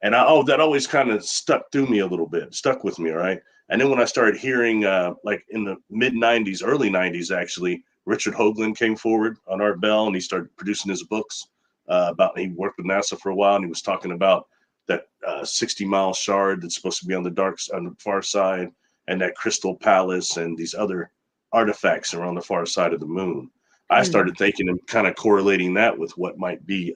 And that always kind of stuck with me, all right. And then when I started hearing, like in the mid '90s, early '90s, actually, Richard Hoagland came forward on Art Bell, and he started producing his books he worked with NASA for a while, and he was talking about that 60-mile shard that's supposed to be on the far side, and that crystal palace and these other artifacts are on the far side of the moon. I started thinking and kind of correlating that with what might be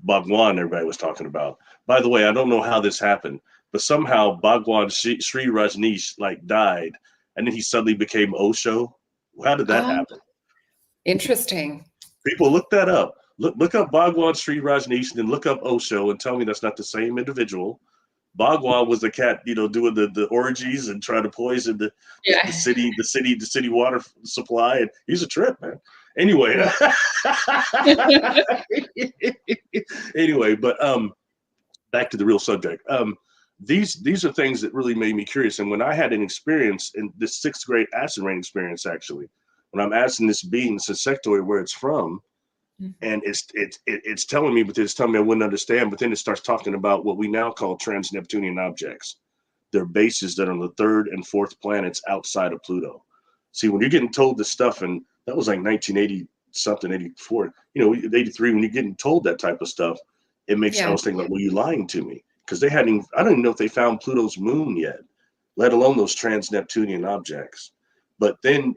Bhagwan everybody was talking about. By the way, I don't know how this happened, but somehow Bhagwan Sri Rajneesh like died, and then he suddenly became Osho. How did that Oh, happen? interesting. People look that up. Look up Bhagwan Sri Rajneesh and then look up Osho and tell me that's not the same individual. Bhagwan was the cat, doing the orgies and trying to poison the Yeah. city water supply, and he's a trip, man. Anyway, Yeah. anyway, but back to the real subject. These are things that really made me curious. And when I had an experience in this 6th grade acid rain experience, actually, when I'm asking this being, this insectoid, where it's from, and it's telling me, but it's telling me I wouldn't understand. But then it starts talking about what we now call trans-Neptunian objects. They're bases that are on the 3rd and 4th planets outside of Pluto. See, when you're getting told this stuff, and that was like 1980 something, 84, 83, when you're getting told that type of stuff, it makes, I Yeah. was thinking, like, well, you're lying to me, because they hadn't even, I don't even know if they found Pluto's moon yet, let alone those trans-Neptunian objects. But then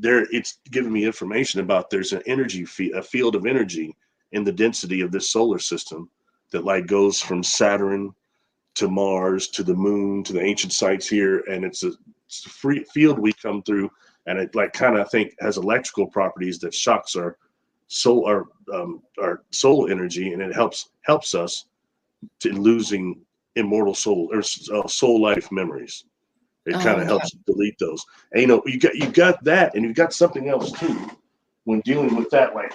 it's giving me information about there's an energy a field of energy in the density of this solar system that like goes from Saturn to Mars to the moon to the ancient sites here, and it's a free field we come through, and it like kind of I think has electrical properties that shocks our soul energy, and it helps us to losing immortal soul or soul life memories. It Oh, kind of yeah. helps delete those. And you got that, and you've got something else too when dealing with that. Like,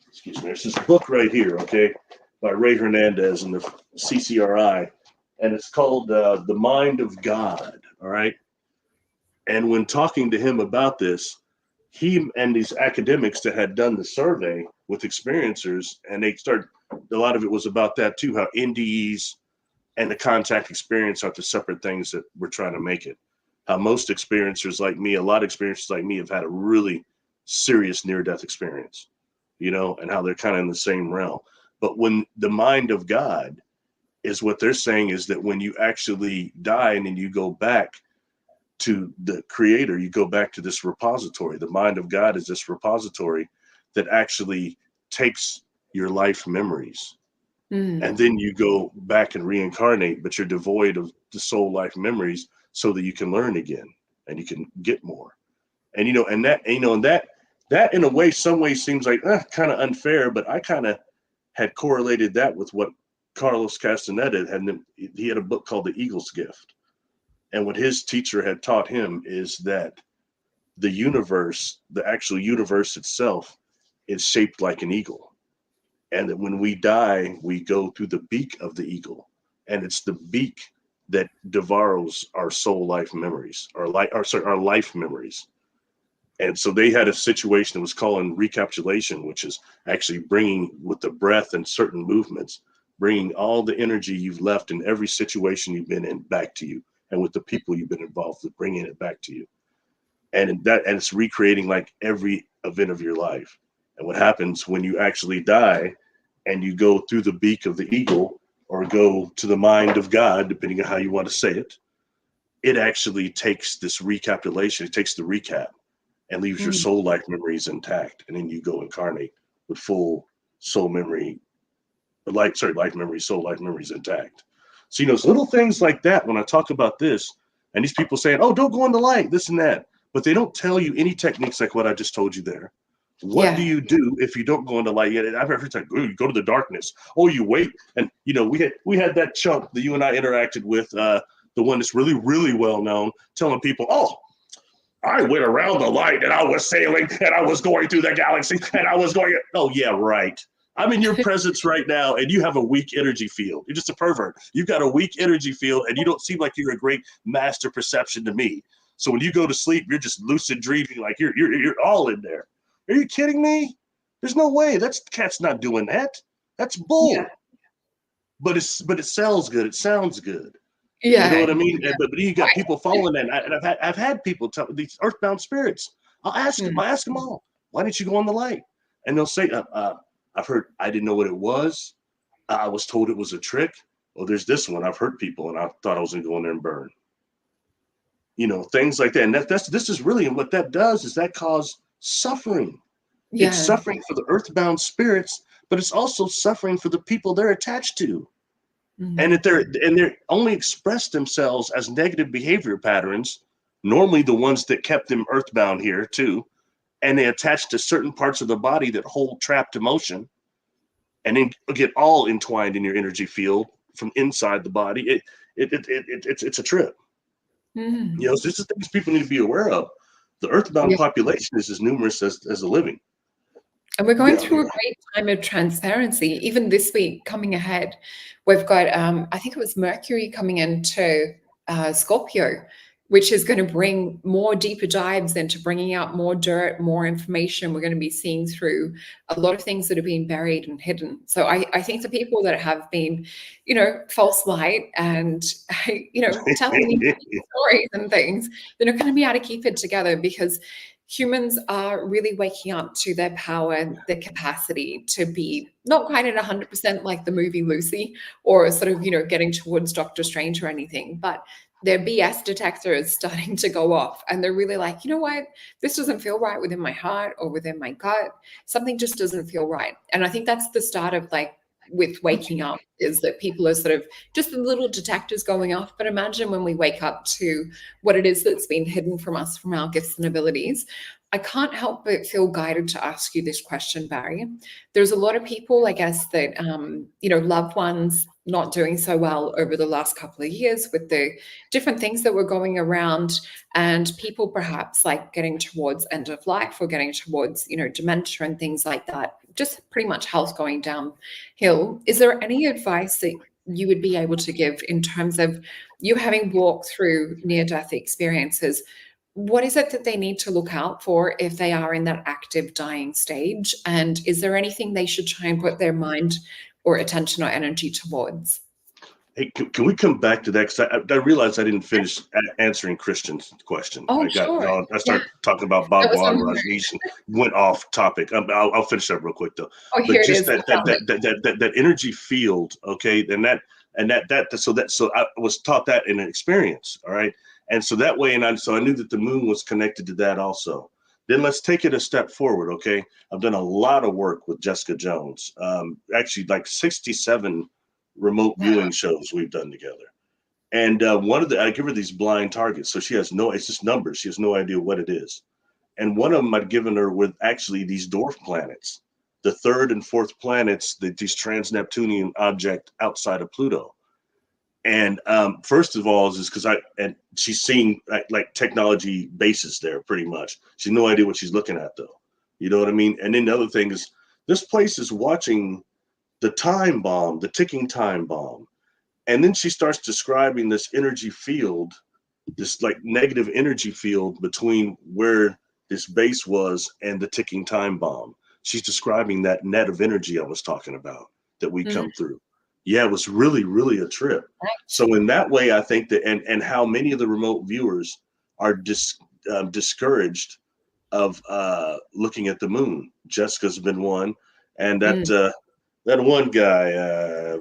excuse me, there's this book right here, okay, by Ray Hernandez and the CCRI, and it's called The Mind of God. All right. And when talking to him about this, he and these academics that had done the survey with experiencers, and a lot of it was about that too, how NDEs and the contact experience are the separate things that we're trying to make it. How most experiencers like me, a lot of experiencers like me have had a really serious near-death experience, and how they're kind of in the same realm. But when the mind of God is what they're saying is that when you actually die and then you go back to the creator, you go back to this repository. The mind of God is this repository that actually takes your life memories, and then you go back and reincarnate, but you're devoid of the soul life memories so that you can learn again and you can get more. And that in a way, some way seems like kind of unfair, but I kind of had correlated that with what Carlos Castaneda had. He had a book called The Eagle's Gift, and what his teacher had taught him is that the universe, the actual universe itself, is shaped like an eagle, and that when we die, we go through the beak of the eagle, and it's the beak that devours our soul life memories, our life memories. And so they had a situation that was called recapitulation, which is actually bringing, with the breath and certain movements, bringing all the energy you've left in every situation you've been in back to you, and with the people you've been involved with, bringing it back to you. And it's recreating like every event of your life. And what happens when you actually die and you go through the beak of the eagle or go to the mind of God, depending on how you want to say it, it actually takes this recapitulation, it takes the recap and leaves your soul life memories intact. And then you go incarnate with full soul memory, life memory, soul life memories intact. So, it's little things like that when I talk about this, and these people saying, oh, don't go in the light, this and that. But they don't tell you any techniques like what I just told you there. What do Yeah. you do if you don't go into light yet? And I've heard like, you go to the darkness. Oh, you wait. And, we had that chump that you and I interacted with, the one that's really, really well known, telling people, oh, I went around the light and I was sailing and I was going through the galaxy and I was going, oh, yeah, right. I'm in your presence right now and you have a weak energy field. You're just a pervert. You've got a weak energy field and you don't seem like you're a great master perception to me. So when you go to sleep, you're just lucid dreaming like you're all in there. Are you kidding me? There's no way. The cat's not doing that. That's bull. Yeah. But it sells good. It sounds good. You know what I Yeah. mean? But you got people following that, and I've had people tell these earthbound spirits. I'll ask them all, why didn't you go on the light? And they'll say, I've heard, I didn't know what it was. I was told it was a trick. Well, there's this one. I've heard people, and I thought I was going to go in there and burn. Things like that. And this is really, and what that does is that causes suffering. It's Yeah. suffering for the earthbound spirits, but it's also suffering for the people they're attached to. And Mm. that they're only express themselves as negative behavior patterns, normally the ones that kept them earthbound here too, and they attach to certain parts of the body that hold trapped emotion, and then get all entwined in your energy field from inside the body. It's a trip. You know, Mm. so this is things people need to be aware of. The earthbound Yeah. population is as numerous as the living. And we're going Yeah. through a great time of transparency. Even this week coming ahead, we've got, I think it was Mercury coming into Scorpio, which is going to bring more deeper dives into bringing out more dirt, more information. We're going to be seeing through a lot of things that have been buried and hidden. So I think the people that have been, false light and, telling you stories and things, they're not going to be able to keep it together because humans are really waking up to their power and their capacity to be not quite at 100% like the movie Lucy or sort of, getting towards Doctor Strange or anything, but their BS detector is starting to go off. And they're really like, you know what? This doesn't feel right within my heart or within my gut. Something just doesn't feel right. And I think that's the start of like with waking up is that people are sort of just the little detectors going off. But imagine when we wake up to what it is that's been hidden from us from our gifts and abilities. I can't help but feel guided to ask you this question, Barry. There's a lot of people, I guess, that, loved ones not doing so well over the last couple of years with the different things that were going around and people perhaps like getting towards end of life or getting towards, dementia and things like that, just pretty much health going downhill. Is there any advice that you would be able to give in terms of you having walked through near-death experiences? What is it that they need to look out for if they are in that active dying stage? And is there anything they should try and put their mind or attention or energy towards? Hey, can we come back to that? Because I realized I didn't finish answering Christian's question. Oh, I got, sure. I Yeah, started talking about that was Bhagwan, on her. Rajneesh, and went off topic. I'll finish up real quick though. Oh, But here it just is. I found it. that energy field, okay, so I was taught that in an experience, all right, and so that way, so I knew that the moon was connected to that also. Then let's take it a step forward, okay? I've done a lot of work with Jessica Jones, actually like 67 remote Wow. viewing shows we've done together. And I give her these blind targets. So she has it's just numbers. She has no idea what it is. And one of them I'd given her with actually these dwarf planets, the third and fourth planets, these trans-Neptunian object outside of Pluto. And first of all, is because she's seeing like technology bases there pretty much. She has no idea what she's looking at though. You know what I mean? And then the other thing is this place is watching the time bomb, the ticking time bomb. And then she starts describing this energy field, this like negative energy field between where this base was and the ticking time bomb. She's describing that net of energy I was talking about that we Mhm. come through. Yeah, it was really, really a trip. Right. So in that way, I think that, and how many of the remote viewers are discouraged of looking at the moon. Jessica's been one, and Mm. that one guy,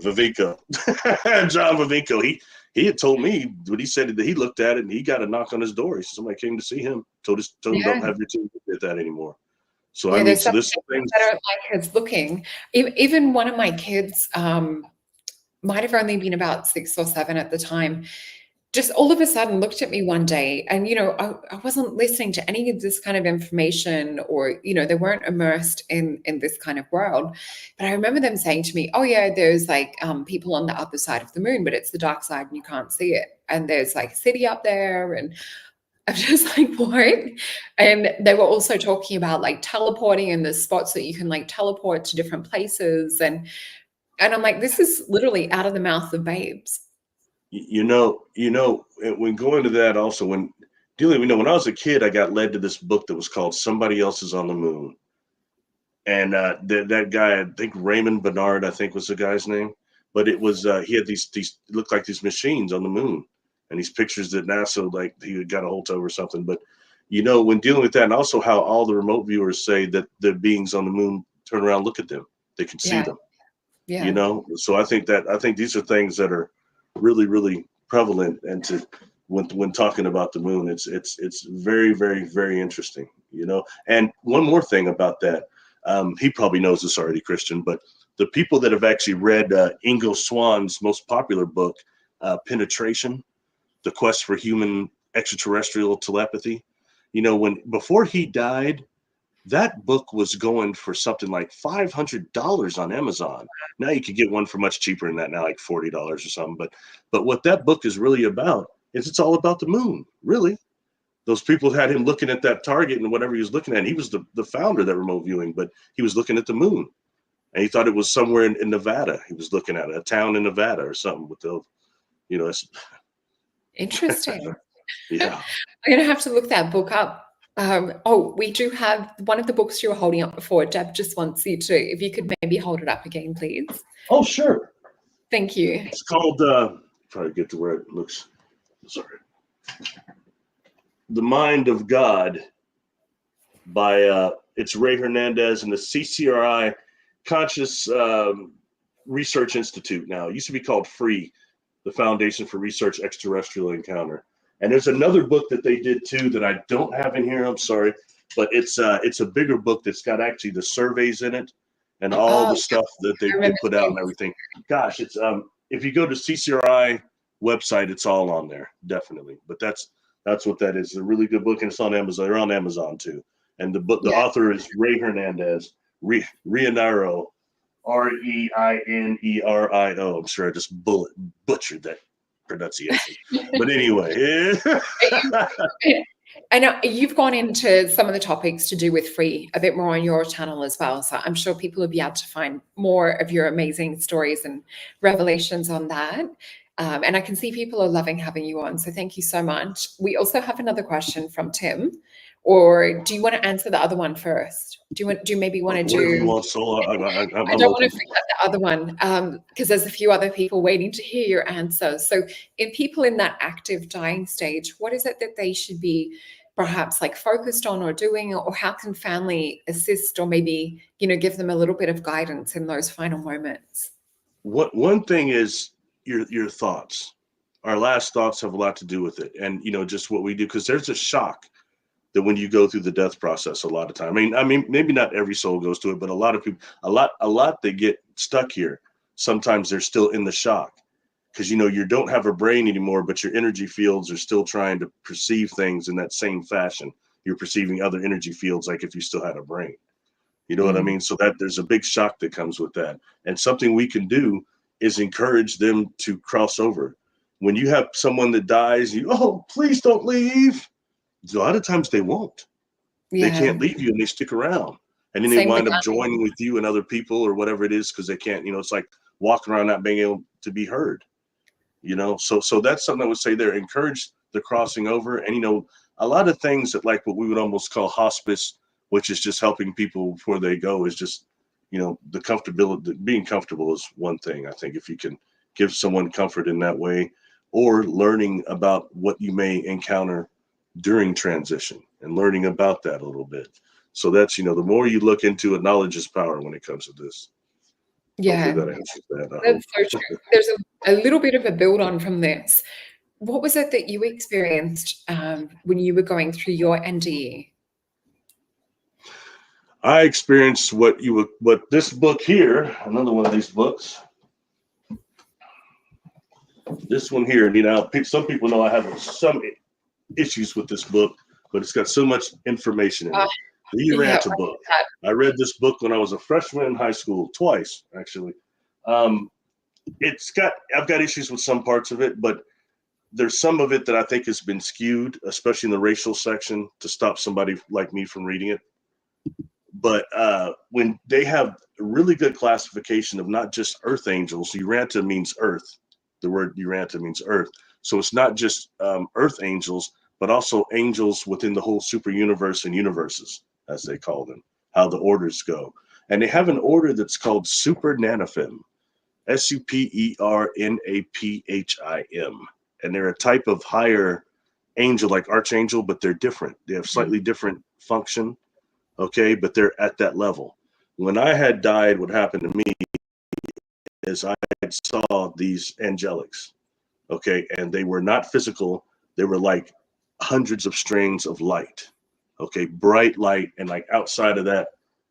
Vivico, John Vivico, he had told me when he said that he looked at it and he got a knock on his door. He said somebody came to see him, told him don't Yeah. have your team at that anymore. So I Yeah, mean, there's so some this things things. that are like us looking. Even one of my kids might have only been about 6 or 7 at the time, just all of a sudden looked at me one day and I wasn't listening to any of this kind of information or they weren't immersed in this kind of world, but I remember them saying to me, oh yeah, there's like people on the other side of the moon, but it's the dark side and you can't see it, and there's like a city up there, and I'm just like, what? And they were also talking about like teleporting and the spots that you can like teleport to different places, and I'm like, this is literally out of the mouth of babes. When going to that also, when dealing, when I was a kid, I got led to this book that was called Somebody Else is on the Moon. And that guy, I think Raymond Bernard, I think was the guy's name, but it was he had these looked like these machines on the moon, and these pictures that NASA like he got a hold of or something. But when dealing with that, and also how all the remote viewers say that the beings on the moon turn around, look at them, they can see Yeah. them. Yeah. So I think these are things that are really, really prevalent, and to when talking about the moon, it's very, very, very interesting. And one more thing about that. He probably knows this already, Christian, but the people that have actually read Ingo Swann's most popular book, Penetration, The Quest for Human Extraterrestrial Telepathy, before he died, that book was going for something like $500 on Amazon. Now you could get one for much cheaper than that now, like $40 or something. But what that book is really about is it's all about the moon, really. Those people had him looking at that target and whatever he was looking at. He was the founder of that remote viewing, but he was looking at the moon. And he thought it was somewhere in Nevada. He was looking at a town in Nevada or something with the, it's Interesting. yeah. I'm going to have to look that book up. We do have one of the books you were holding up before. Deb just wants you to, if you could maybe hold it up again, please. Oh, sure. Thank you. It's called, try to get to where it looks, sorry. The Mind of God by, it's Ray Hernandez and the CCRI Conscious Research Institute now. It used to be called FREE, the Foundation for Research Extraterrestrial Encounter. And there's another book that they did too that I don't have in here. I'm sorry, but it's a bigger book that's got actually the surveys in it and all the stuff that they put out and everything. Gosh, it's if you go to CCRI website, it's all on there, definitely. But that's what that is. It's a really good book, and it's on Amazon. They're on Amazon too. And the author is Ray Hernandez, Reinero, Reinerio. I'm sure I just butchered that pronunciation. But anyway, I know you've gone into some of the topics to do with FREE a bit more on your channel as well. So I'm sure people will be able to find more of your amazing stories and revelations on that. And I can see people are loving having you on. So thank you so much. We also have another question from Tim. Or do you want to answer the other one first? Do you maybe want to do? Whatever you want, Sol. I don't want to forget the other one because there's a few other people waiting to hear your answer. So in people in that active dying stage, what is it that they should be perhaps like focused on or doing, or how can family assist or maybe, give them a little bit of guidance in those final moments? One thing is your thoughts. Our last thoughts have a lot to do with it. And, just what we do, because there's a shock that when you go through the death process, a lot of time, I mean, maybe not every soul goes to it, but a lot of people, a lot they get stuck here. Sometimes they're still in the shock because, you don't have a brain anymore, but your energy fields are still trying to perceive things in that same fashion. You're perceiving other energy fields like if you still had a brain. You know what I mean? So that there's a big shock that comes with that. And something we can do is encourage them to cross over. When you have someone that dies, please don't leave. A lot of times they won't. They can't leave you and they stick around. And then they wind up joining with you and other people or whatever it is because they can't, it's like walking around not being able to be heard. So that's something I would say there. Encourage the crossing over. And, a lot of things that like what we would almost call hospice, which is just helping people before they go, is just, the comfortability. Being comfortable is one thing. I think if you can give someone comfort in that way, or learning about what you may encounter during transition and learning about that a little bit. So that's, the more you look into it, knowledge is power when it comes to this. Yeah. Hopefully that answers that. That's so true. There's a little bit of a build on from this. What was it that you experienced when you were going through your NDE? I experienced what this book here, another one of these books, this one here, some people know I have some issues with this book, but it's got so much information in it. The Uranta book. I read this book when I was a freshman in high school, twice actually. I've got issues with some parts of it, but there's some of it that I think has been skewed, especially in the racial section, to stop somebody like me from reading it. But when they have a really good classification of not just earth angels, Uranta means earth. The word Uranta means earth. So it's not just earth angels, but also angels within the whole super universe and universes, as they call them, how the orders go. And they have an order that's called Super Nanophim, SUPERNAPHIM. And they're a type of higher angel, like archangel, but they're different. They have slightly different function, okay? But they're at that level. When I had died, what happened to me is I saw these angelics, okay? And they were not physical. They were like hundreds of strings of light, okay? Bright light. And like outside of that,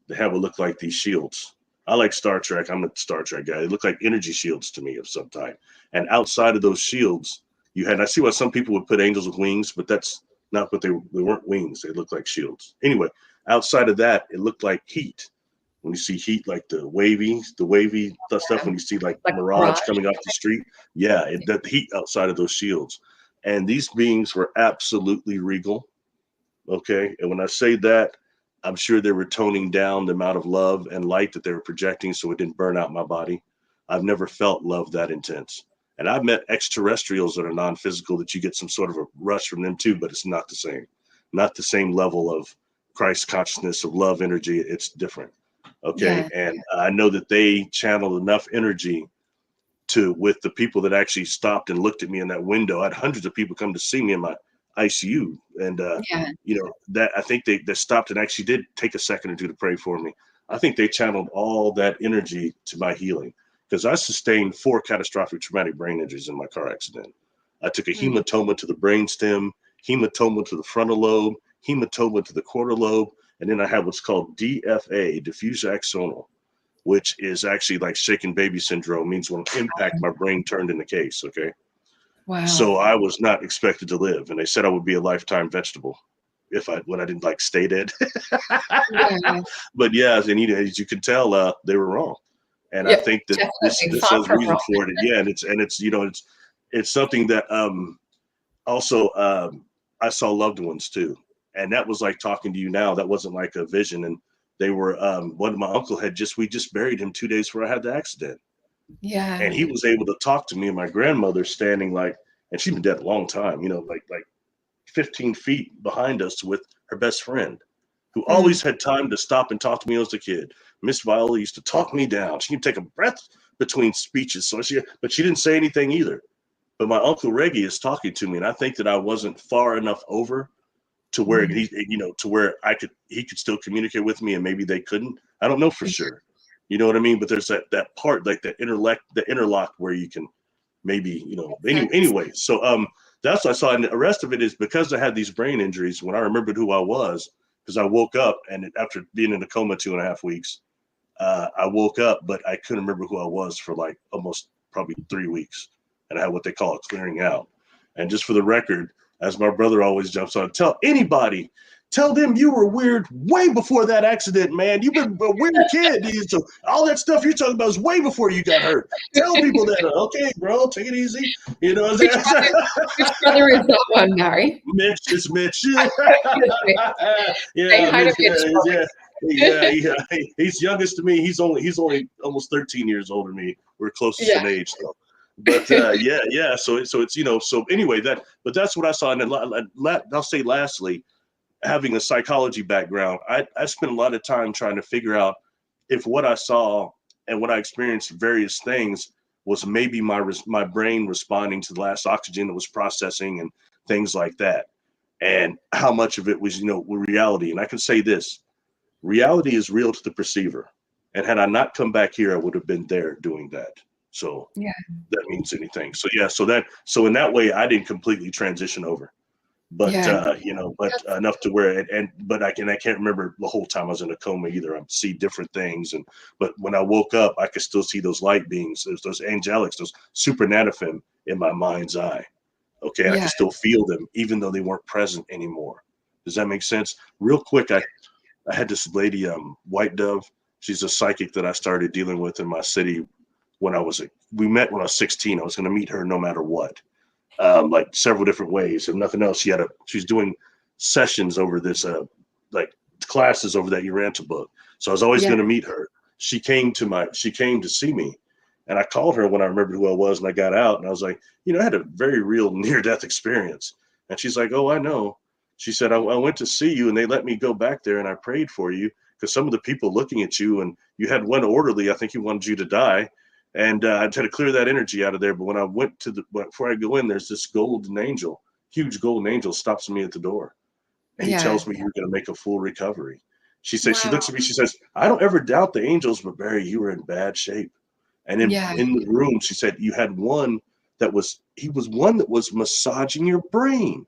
They have what look like these shields. I like Star Trek. I'm a Star Trek guy. They look like energy shields to me of some type. And outside of those shields, you had, I see why some people would put angels with wings, but that's not what they weren't wings. They look like shields. Anyway, outside of that, it looked like heat. When you see heat, like the wavy stuff, when you see like mirage Mirage. coming off the street, yeah, that heat outside of those shields. And these beings were absolutely regal. Okay. And when I say that, I'm sure they were toning down the amount of love and light that they were projecting so it didn't burn out my body. I've never felt love that intense. And I've met extraterrestrials that are non-physical that you get some sort of a rush from them too, but it's not the same. Not the same level of Christ consciousness, of love energy. It's different. Okay. Yeah. And I know that they channeled enough energy to, with the people that actually stopped and looked at me in that window. I had hundreds of people come to see me in my ICU. And, Yeah. you know, that I think they stopped and actually did take a second or two to pray for me. I think they channeled all that energy to my healing, because I sustained 4 catastrophic traumatic brain injuries in my car accident. I took a hematoma to the brainstem, hematoma to the frontal lobe, hematoma to the quarter lobe, and then I have what's called DFA, diffuse axonal, which is actually like shaken baby syndrome, means when impact, my brain turned into case. Okay. So Wow. I was not expected to live, and they said I would be a lifetime vegetable when I didn't like stay dead. Yeah. But yeah, and as you can tell, they were wrong. And I Yeah, think that this definitely far has from reason wrong. for it. And yeah, and it's you know it's something that also I saw loved ones too, and that was like talking to you now. That wasn't like a vision, and they were one of my uncle had we just buried him 2 days before I had the accident, Yeah. and he was able to talk to me and my grandmother standing like, and she'd been dead a long time, you know, like 15 feet behind us with her best friend, who Mm. always had time to stop and talk to me as a kid. Miss Viola used to talk me down. She could take a breath between speeches, but she didn't say anything either. But my uncle Reggie is talking to me, and I think that I wasn't far enough over to where Mm. to where he could still communicate with me, and maybe they couldn't. I don't know for Yeah. sure. You know what I mean? But there's that part, like the interlock where you can maybe, Sense. anyway. So that's what I saw. And the rest of it is because I had these brain injuries. When I remembered who I was, because I woke up, and after being in a coma 2.5 weeks, I woke up, but I couldn't remember who I was for like almost probably 3 weeks. And I had what they call a clearing out. And just for the record, as my brother always jumps on, tell them you were weird way before that accident, man. You've been a weird kid. So all that stuff you're talking about is way before you got hurt. Tell people that. Okay, bro, take it easy. You know what I'm saying? Which brother is that one, Barry? Mitch, it's Mitch. Say Yeah, hi to Mitch. Mitch for He's youngest to me. He's only almost 13 years older than me. We're closest Yeah. in age, though. But yeah. So it's So anyway, but that's what I saw. And then I'll say lastly, having a psychology background, I spent a lot of time trying to figure out if what I saw and what I experienced, various things, was maybe my brain responding to the last oxygen that was processing and things like that, and how much of it was reality. And I can say this: reality is real to the perceiver. And had I not come back here, I would have been there doing that. So Yeah. that means anything. So yeah, so in that way, I didn't completely transition over, but Yeah. but enough to where but I can't remember the whole time I was in a coma either. I see different things, but when I woke up, I could still see those light beings, those angelics, those supernatifim in my mind's eye. Okay, and I Yeah. can still feel them even though they weren't present anymore. Does that make sense? Real quick, I had this lady, White Dove. She's a psychic that I started dealing with in my city we met when I was 16. I was going to meet her no matter what, like several different ways. If nothing else, she's doing sessions over this, like classes over that Uranta book. So I was always Yeah. going to meet her. She came to see me, and I called her when I remembered who I was, and I got out, and I was like, I had a very real near-death experience. And she's like, oh, I know. She said, I went to see you, and they let me go back there, and I prayed for you because some of the people looking at you, and you had one orderly, I think he wanted you to die. And I had to clear that energy out of there. But when I went before I go in, there's this golden angel, huge golden angel, stops me at the door. And he Yeah. tells me you're going to make a full recovery. She Wow. looks at me, she says, I don't ever doubt the angels, but Barry, you were in bad shape. And Yeah. in the room, she said, you had one he was one that was massaging your brain.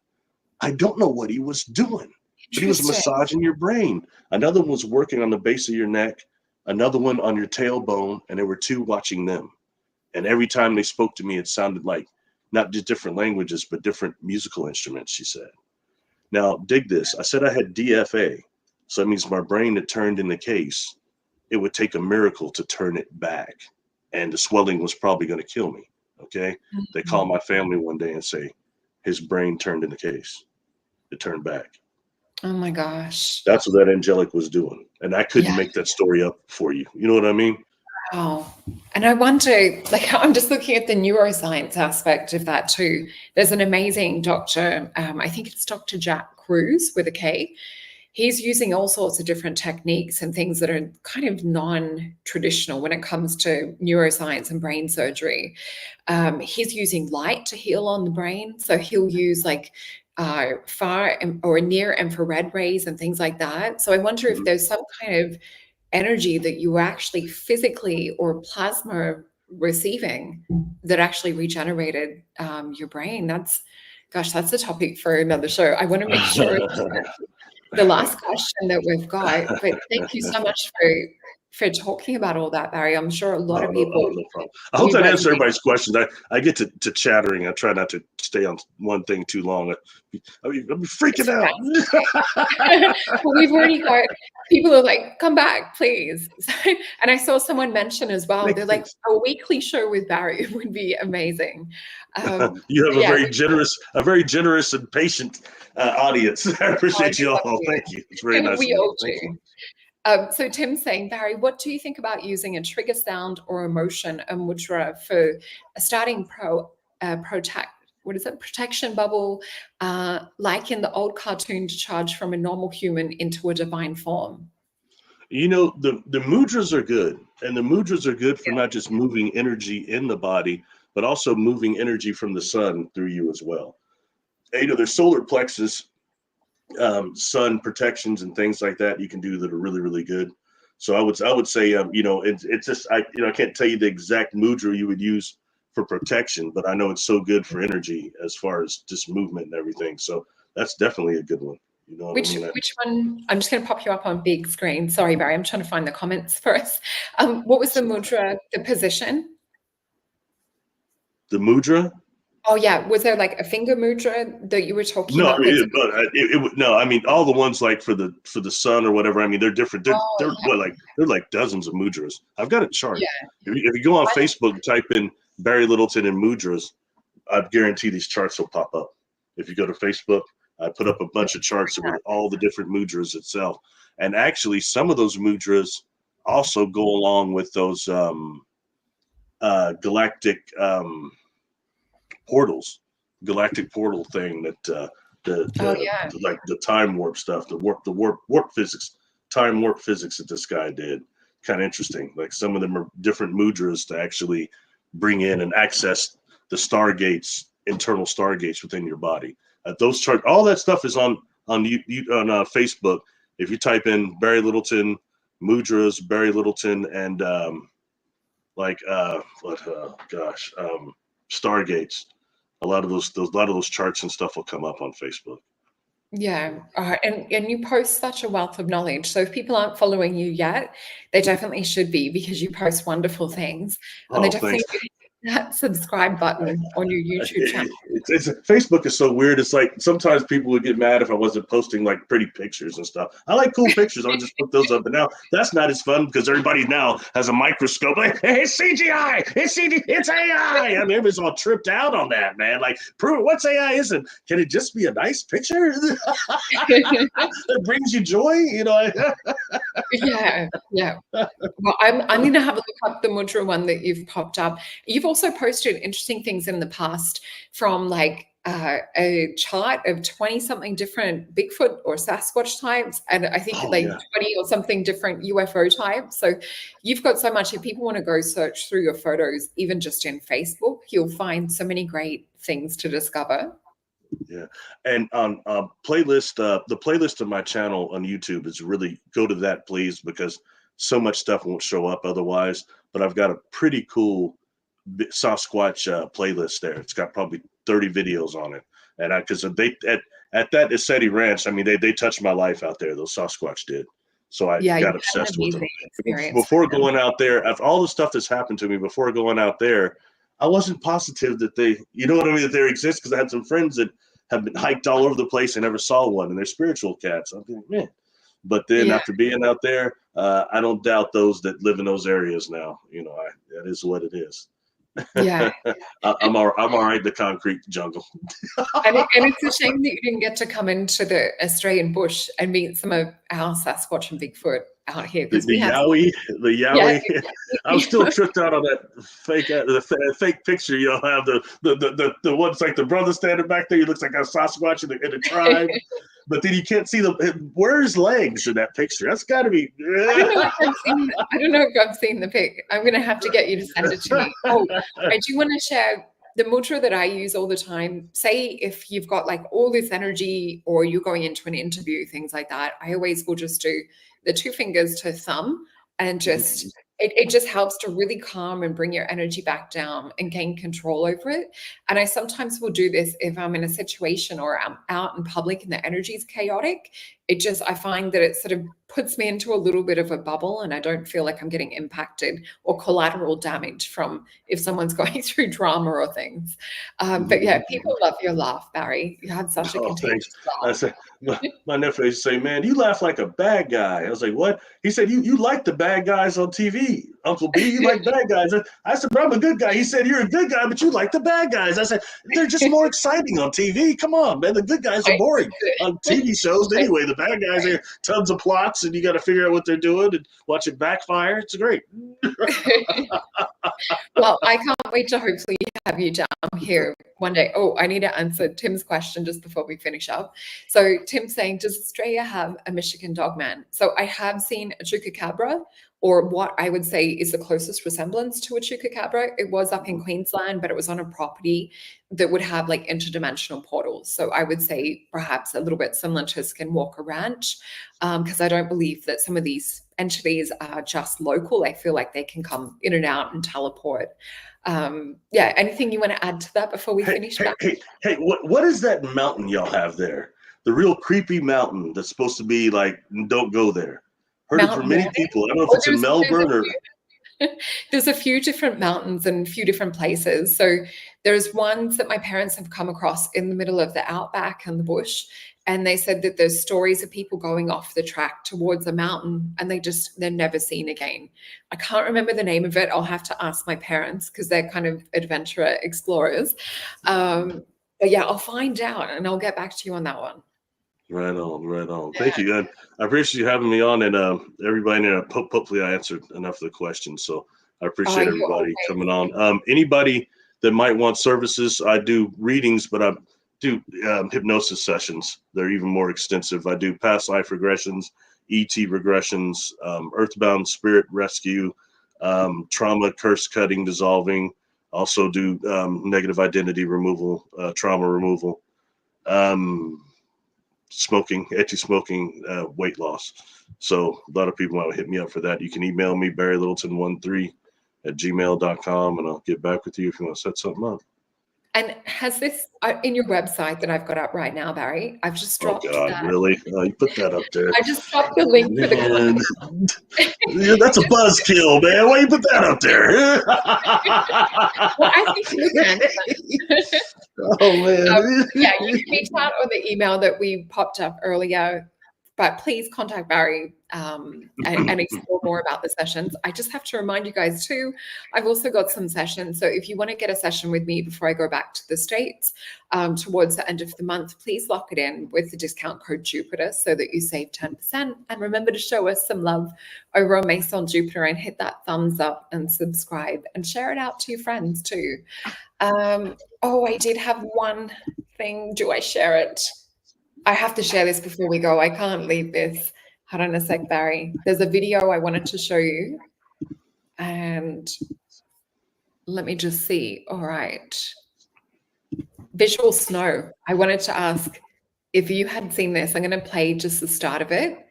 I don't know what he was doing. but he was Interesting. massaging your brain. Another one was working on the base of your neck, another one on your tailbone, and there were two watching them. And every time they spoke to me, it sounded like not just different languages, but different musical instruments, she said. Now, dig this. I said I had DFA. So that means my brain that turned in the case, it would take a miracle to turn it back. And the swelling was probably going to kill me. Okay. They call my family one day and say, his brain turned in the case. It turned back. Oh my gosh. That's what that angelic was doing. And I couldn't Yeah. make that story up for you. You know what I mean? Wow. And I wonder, like, I'm just looking at the neuroscience aspect of that too. There's an amazing doctor, I think it's Dr. Jack Cruz with a K. He's using all sorts of different techniques and things that are kind of non-traditional when it comes to neuroscience and brain surgery. He's using light to heal on the brain. So he'll use like far or near infrared rays and things like that. So I wonder if there's some kind of energy that you were actually physically or plasma receiving that actually regenerated your brain. Gosh, that's a topic for another show. I want to make sure it's the last question that we've got, but thank you so much for talking about all that, Barry. I'm sure a lot of people. No problem. I hope that answers everybody's questions. I get to chattering. I try not to stay on one thing too long. I'm freaking out. Well, we've already got people are like, come back, please. And I saw someone mention as well, they're like, a weekly show with Barry would be amazing. You have a very generous and patient audience. I appreciate you all. Thank you. It's very nice. We all do. So Tim's saying, Barry, what do you think about using a trigger sound or emotion, a mudra, for a starting protection bubble, like in the old cartoon, to charge from a normal human into a divine form? You know, the mudras are good, and the mudras are good for not just moving energy in the body, but also moving energy from the sun through you as well. And, you know, there's solar plexus, sun protections and things like that you can do that are really, really good. So I would say, you know, it's just, I can't tell you the exact mudra you would use for protection, but I know it's so good for energy as far as just movement and everything. So that's definitely a good one. You know what I mean? Which one? I'm just going to pop you up on big screen. Sorry, Barry, I'm trying to find the comments for us. What was the mudra, the position? The mudra? Oh yeah, was there like a finger mudra that you were talking about? No, I mean all the ones like for the sun or whatever. I mean they're different. They're like dozens of mudras. I've got a chart. Yeah. If you go on Facebook and type in Barry Littleton and mudras, I guarantee these charts will pop up. If you go to Facebook, I put up a bunch of charts with all the different mudras itself. And actually, some of those mudras also go along with those galactic galactic portal thing that like the time warp stuff, the warp physics, time warp physics that this guy did. Kind of interesting. Like some of them are different mudras to actually bring in and access the stargates, internal stargates within your body. Those charts, all that stuff is on Facebook. If you type in Barry Littleton mudras, Barry Littleton, and stargates, a lot of those charts and stuff will come up on Facebook. Yeah, and you post such a wealth of knowledge. So if people aren't following you yet, they definitely should be, because you post wonderful things. And they definitely hit that subscribe button on your YouTube channel. Facebook is so weird. It's like sometimes people would get mad if I wasn't posting like pretty pictures and stuff. I like cool pictures. I'll just put those up. But now that's not as fun because everybody now has a microscope. Like, hey, it's CGI. It's AI. I mean, everybody's all tripped out on that, man. Like, prove it. What's AI isn't? Can it just be a nice picture that brings you joy? You know? Yeah. Well, I'm going to have a look up the mudra one that you've popped up. You've also posted interesting things in the past, from like a chart of 20 something different Bigfoot or Sasquatch types, and I think 20 or something different UFO types. So you've got so much. If people want to go search through your photos, even just in Facebook, you'll find so many great things to discover. Yeah, and on playlist, the playlist of my channel on YouTube is really, go to that please, because so much stuff won't show up otherwise. But I've got a pretty cool Sasquatch playlist there. It's got probably 30 videos on it, and because at that Essetti Ranch, I mean, they touched my life out there. Those Sasquatch did. So I Yeah, you got had an obsessed with them. amazing experience Before with them. going out there, after all the stuff that's happened to me, before going out there, I wasn't positive that they, you know what I mean, that they exist, because I had some friends that have been hiked all over the place and never saw one, and they're spiritual cats. I'm thinking, man. But then after being out there, I don't doubt those that live in those areas now. You know, that is what it is. Yeah. I'm all right in the concrete jungle. And it's a shame that you didn't get to come into the Australian bush and meet some of our Sasquatch and Bigfoot out here, The because we have Yowie, the yeah, Yowie. I'm still tripped out on that fake picture. You'll have the one's like the brother standing back there. He looks like a Sasquatch in the tribe, but then you can't see where's legs in that picture. That's got to be. I don't know if I've seen the pic. I'm gonna have to get you to send it to me. Oh, I do want to share the mantra that I use all the time. Say if you've got like all this energy, or you're going into an interview, things like that, I always will just do the 2 fingers to thumb, and just it just helps to really calm and bring your energy back down and gain control over it. And I sometimes will do this if I'm in a situation or I'm out in public and the energy is chaotic. I find that it sort of puts me into a little bit of a bubble, and I don't feel like I'm getting impacted or collateral damage from if someone's going through drama or things. But yeah, people love your laugh, Barry. You have such a contagious I laugh. said, my nephew used to say, man, you laugh like a bad guy. I was like, what? He said, you like the bad guys on TV, Uncle B. You like bad guys. I said, but I'm a good guy. He said, you're a good guy, but you like the bad guys. I said, they're just more exciting on TV. Come on, man. The good guys are boring on TV shows anyway. The bad guys are tons of plots, and you got to figure out what they're doing and watch it backfire. It's great. Well, I can't wait to hopefully have you down here one day. Oh, I need to answer Tim's question just before we finish up. So Tim's saying, does Australia have a Michigan dogman? So I have seen a chupacabra, or what I would say is the closest resemblance to a chupacabra. It was up in Queensland, but it was on a property that would have like interdimensional portals. So I would say perhaps a little bit similar to Skinwalker Ranch, because I don't believe that some of these entities are just local. I feel like they can come in and out and teleport. Yeah, anything you want to add to that before we finish? Hey, what is that mountain y'all have there? The real creepy mountain that's supposed to be like, don't go there. Heard it from many people. I don't know if it's in Melbourne or. There's a few different mountains and a few different places. So there's ones that my parents have come across in the middle of the outback and the bush. And they said that there's stories of people going off the track towards a mountain, and they're never seen again. I can't remember the name of it. I'll have to ask my parents, because they're kind of adventurer explorers. But yeah, I'll find out and I'll get back to you on that one. Right on. Yeah. Thank you, and I appreciate you having me on, and everybody there. Hopefully, I answered enough of the questions. So I appreciate everybody coming on. Anybody that might want services, I do readings, but I do hypnosis sessions. They're even more extensive. I do past life regressions, ET regressions, earthbound spirit rescue, trauma, curse cutting, dissolving. Also do negative identity removal, trauma removal. Smoking, anti-smoking, weight loss. So a lot of people might hit me up for that. You can email me, barrylittleton13@gmail.com, and I'll get back with you if you want to set something up. And has this in your website that I've got up right now, Barry? I've just dropped that. Really? You put that up there. I just dropped the link for the yeah, that's a buzzkill, man. Why you put that up there? Well, I think you can. Oh, man. Yeah, you can reach out on the email that we popped up earlier, but please contact Barry and explore more about the sessions. I just have to remind you guys too, I've also got some sessions. So if you want to get a session with me before I go back to the States towards the end of the month, please lock it in with the discount code Jupiter so that you save 10%. And remember to show us some love over on Mason Jupiter and hit that thumbs up and subscribe and share it out to your friends too. Oh, I did have one thing. Do I share it? I have to share this before we go. I can't leave this. Hold on a sec, Barry. There's a video I wanted to show you. And let me just see. All right. Visual snow. I wanted to ask if you had seen this. I'm going to play just the start of it.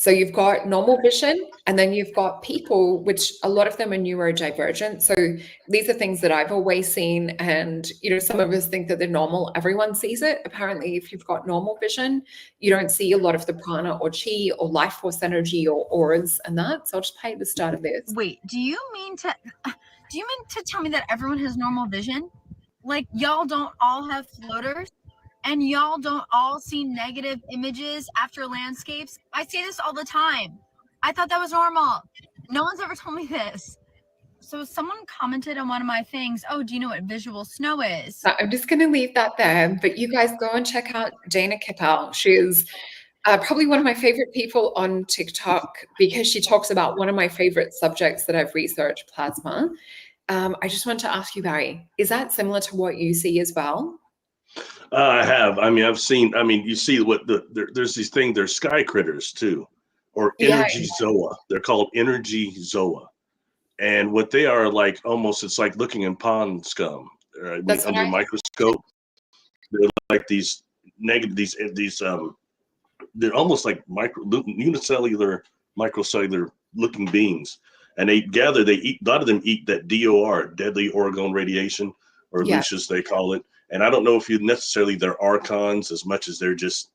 So you've got normal vision, and then you've got people, which a lot of them are neurodivergent. So these are things that I've always seen. And, some of us think that they're normal. Everyone sees it. Apparently, if you've got normal vision, you don't see a lot of the prana or chi or life force energy or auras and that. So I'll just play the start of this. Wait, do you mean to tell me that everyone has normal vision? Like, y'all don't all have floaters? And y'all don't all see negative images after landscapes? I say this all the time. I thought that was normal. No one's ever told me this. So someone commented on one of my things, oh, do you know what visual snow is? So I'm just going to leave that there, but you guys go and check out Dana Kippel. She is probably one of my favorite people on TikTok because she talks about one of my favorite subjects that I've researched, plasma. I just want to ask you, Barry, is that similar to what you see as well? I have. I mean, I've seen. I mean, you see what there's these things. There's sky critters too, or energy zoa. They're called energy zoa, and what they are like, almost, it's like looking in pond scum. Right? Under a microscope, they're like these negative. These they're almost like unicellular, microcellular looking beings, and they eat. A lot of them eat that DOR, deadly orgone radiation, or Lucius they call it. And I don't know if they're archons as much as they're just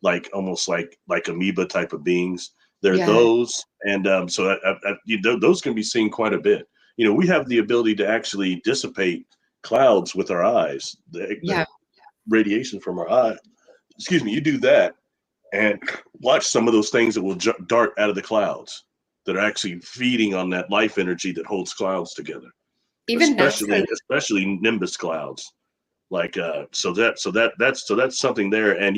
like almost like amoeba type of beings. They're those, and so those can be seen quite a bit. We have the ability to actually dissipate clouds with our eyes. The radiation from our eye. Excuse me. You do that, and watch some of those things that will dart out of the clouds that are actually feeding on that life energy that holds clouds together. Even especially nimbus clouds. Like so that's something there. And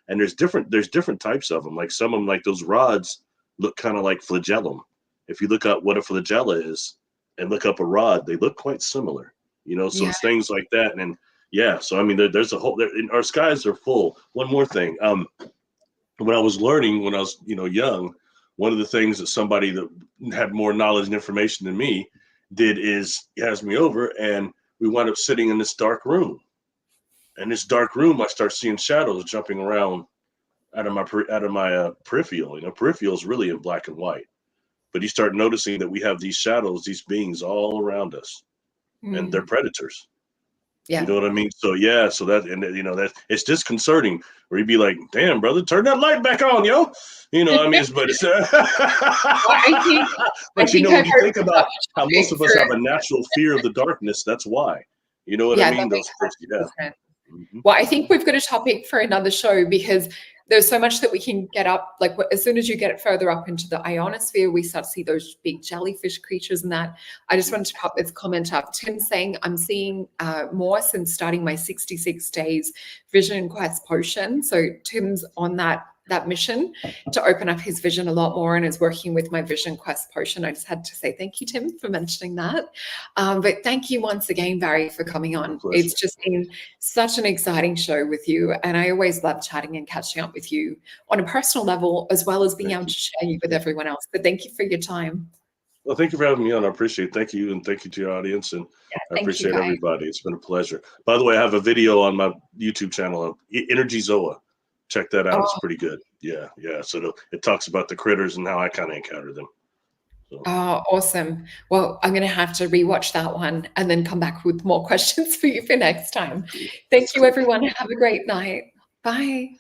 there's different types of them. Like some of them, like those rods, look kind of like flagellum. If you look up what a flagella is and look up a rod, they look quite similar. So it's things like that. And so I mean, there's a whole. Our skies are full. One more thing. When I was learning, when I was young, one of the things that somebody that had more knowledge and information than me did is he has me over, and we wound up sitting in this dark room. And this dark room, I start seeing shadows jumping around out of my peripheral. Peripheral is really in black and white, but you start noticing that we have these shadows, these beings all around us, and they're predators. You know what I mean? So so that it's disconcerting. Where you'd be like, "Damn, brother, turn that light back on, yo." I mean, but when you think about how most of us have a natural fear of the darkness, that's why. You know what I mean? Well, I think we've got a topic for another show because there's so much that we can get up. Like as soon as you get further up into the ionosphere, we start to see those big jellyfish creatures and that. I just wanted to pop this comment up. Tim saying, I'm seeing more since starting my 66 days vision quest potion. So Tim's on that mission to open up his vision a lot more and is working with my vision quest potion. I just had to say thank you, Tim, for mentioning that. But thank you once again, Barry, for coming on. It's just been such an exciting show with you. And I always love chatting and catching up with you on a personal level, as well as being able to share you with everyone else. But thank you for your time. Well, thank you for having me on. I appreciate it. Thank you. And thank you to your audience. And I appreciate everybody. It's been a pleasure. By the way, I have a video on my YouTube channel of Energy Zoa. Check that out. It's pretty good. Yeah. So it talks about the critters and how I kind of encounter them. So. Oh, awesome. Well, I'm going to have to rewatch that one and then come back with more questions for you for next time. Thank you, everyone. Have a great night. Bye.